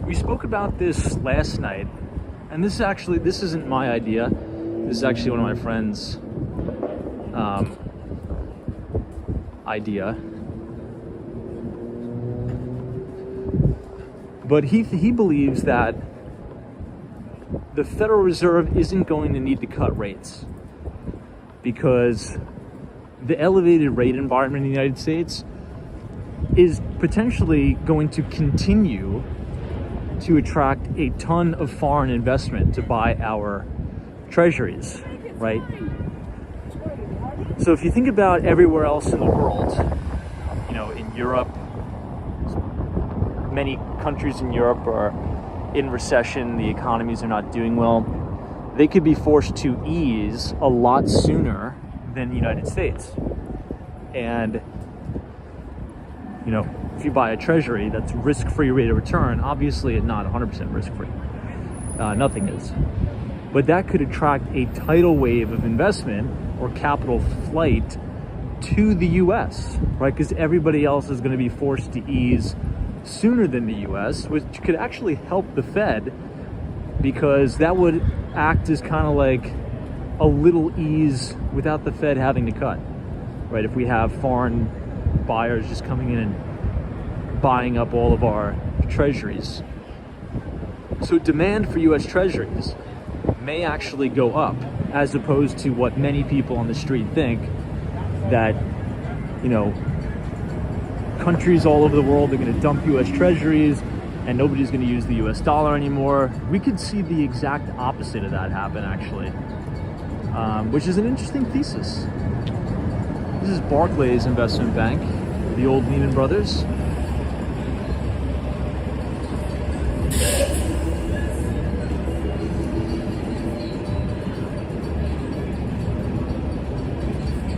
we spoke about this last night, and this isn't my idea. This is actually one of my friends' idea. But he believes that the Federal Reserve isn't going to need to cut rates because the elevated rate environment in the United States is potentially going to continue to attract a ton of foreign investment to buy our treasuries, right? So if you think about everywhere else in the world, in Europe, many countries in Europe are in recession, the economies are not doing well, they could be forced to ease a lot sooner than the United States. And, if you buy a treasury that's risk-free rate of return, obviously it's not 100% risk-free. Nothing is. But that could attract a tidal wave of investment or capital flight to the US, right? Because everybody else is going to be forced to ease sooner than the US, which could actually help the Fed, because that would act as kind of like a little ease without the Fed having to cut, right? If we have foreign buyers just coming in and buying up all of our treasuries. So demand for US treasuries may actually go up, as opposed to what many people on the street think, that, countries all over the world are going to dump US treasuries and nobody's going to use the US dollar anymore. We could see the exact opposite of that happen, actually, which is an interesting thesis. This is Barclays Investment Bank, the old Lehman Brothers.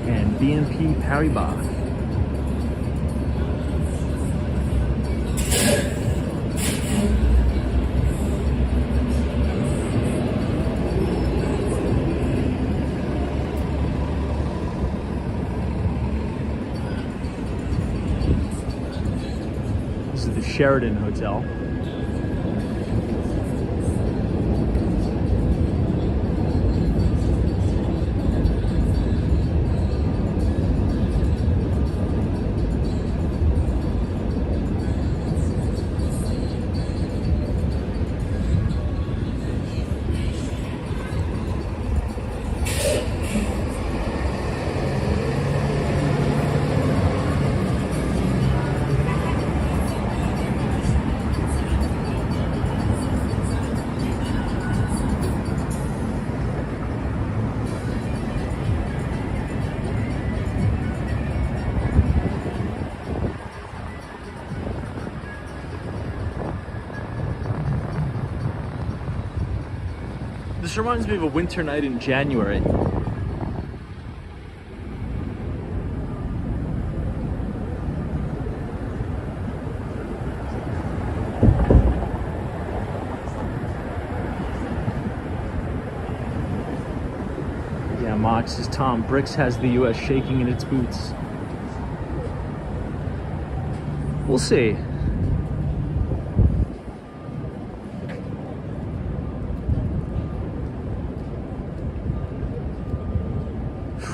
And BNP Paribas. This is the Sheraton Hotel. This reminds me of a winter night in January. Yeah, Mox says, Tom, BRICS has the US shaking in its boots. We'll see.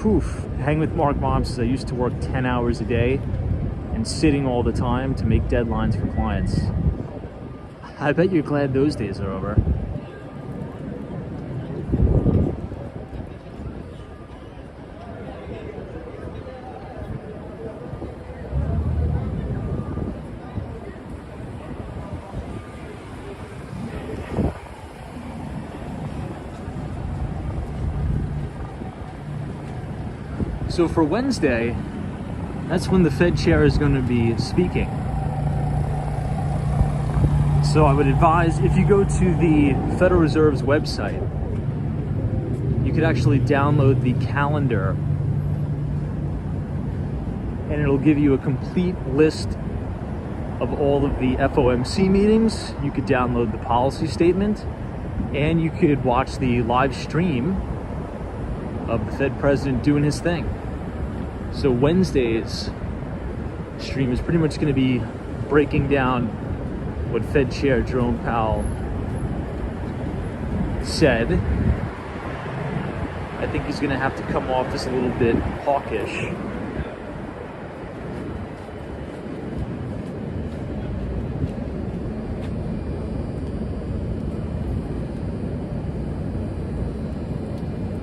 Oof. Hang with Mark Mom says, I used to work 10 hours a day and sitting all the time to make deadlines for clients. I bet you're glad those days are over. So for Wednesday, that's when the Fed chair is going to be speaking. So I would advise, if you go to the Federal Reserve's website, you could actually download the calendar and it'll give you a complete list of all of the FOMC meetings. You could download the policy statement and you could watch the live stream of the Fed president doing his thing. So Wednesday's stream is pretty much going to be breaking down what Fed Chair Jerome Powell said. I think he's going to have to come off just a little bit hawkish.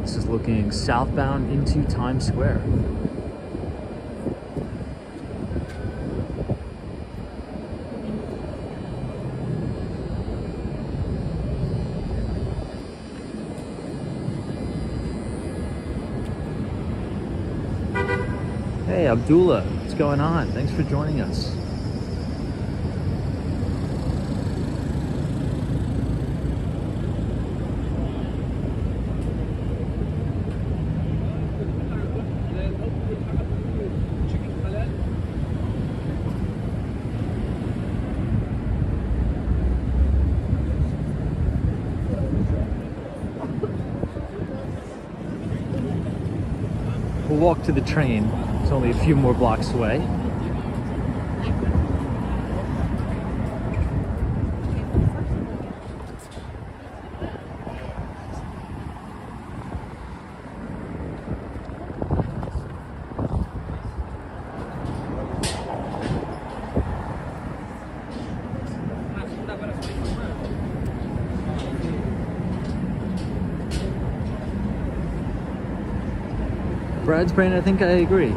This is looking southbound into Times Square. Hey Abdullah, what's going on? Thanks for joining us. We'll walk to the train. It's only a few more blocks away. Brad's brain, I think I agree. You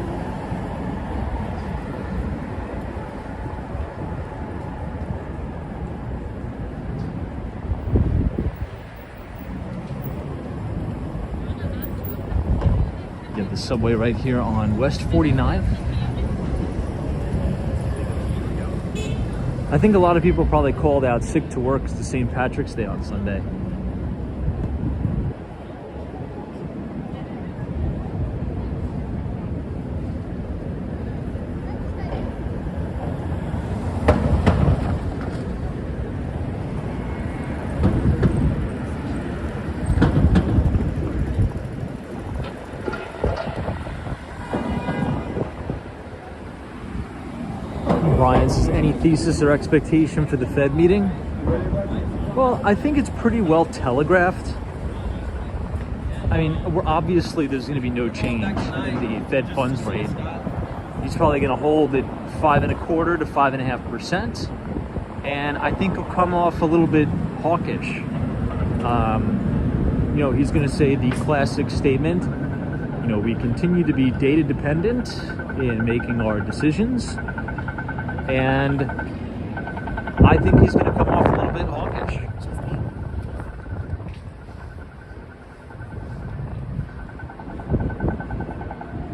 have the subway right here on West 49th. I think a lot of people probably called out sick to work. It's the St. Patrick's Day on Sunday. Brian says, any thesis or expectation for the Fed meeting? Well, I think it's pretty well telegraphed. I mean, obviously there's going to be no change in the Fed funds rate. He's probably going to hold it 5.25% to 5.5%, and I think he'll come off a little bit hawkish. You know, he's going to say the classic statement, you know, we continue to be data dependent in making our decisions. And I think he's going to come off a little bit hawkish.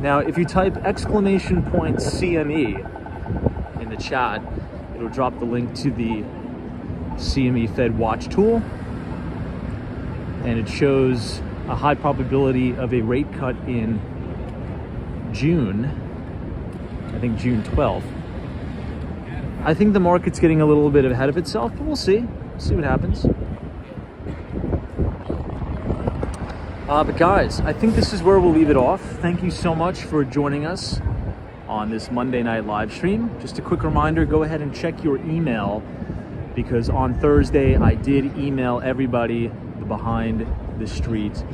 Now, if you type !CME in the chat, it'll drop the link to the CME Fed Watch tool. and it shows a high probability of a rate cut in June, I think June 12th. I think the market's getting a little bit ahead of itself, but we'll see. See what happens. But guys, I think this is where we'll leave it off. Thank you so much for joining us on this Monday night live stream. Just a quick reminder, go ahead and check your email, because on Thursday I did email everybody the Behind the Street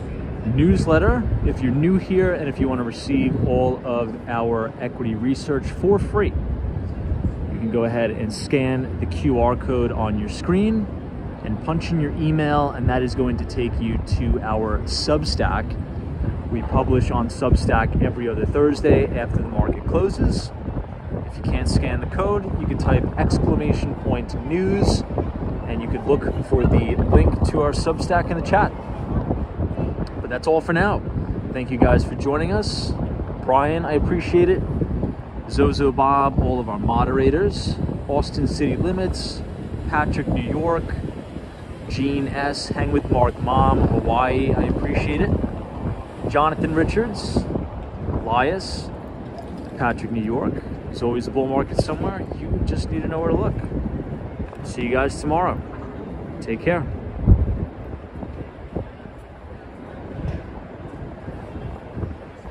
newsletter. If you're new here and if you want to receive all of our equity research for free, you can go ahead and scan the QR code on your screen and punch in your email, and that is going to take you to our Substack. We publish on Substack every other Thursday after the market closes. If you can't scan the code, you can type !news, and you could look for the link to our Substack in the chat. But that's all for now. Thank you guys for joining us. Brian, I appreciate it. Zozo Bob, all of our moderators. Austin City Limits, Patrick, New York. Gene S, Hang with Mark Mom, Hawaii, I appreciate it. Jonathan Richards, Elias, Patrick, New York. There's always a bull market somewhere. You just need to know where to look. See you guys tomorrow. Take care.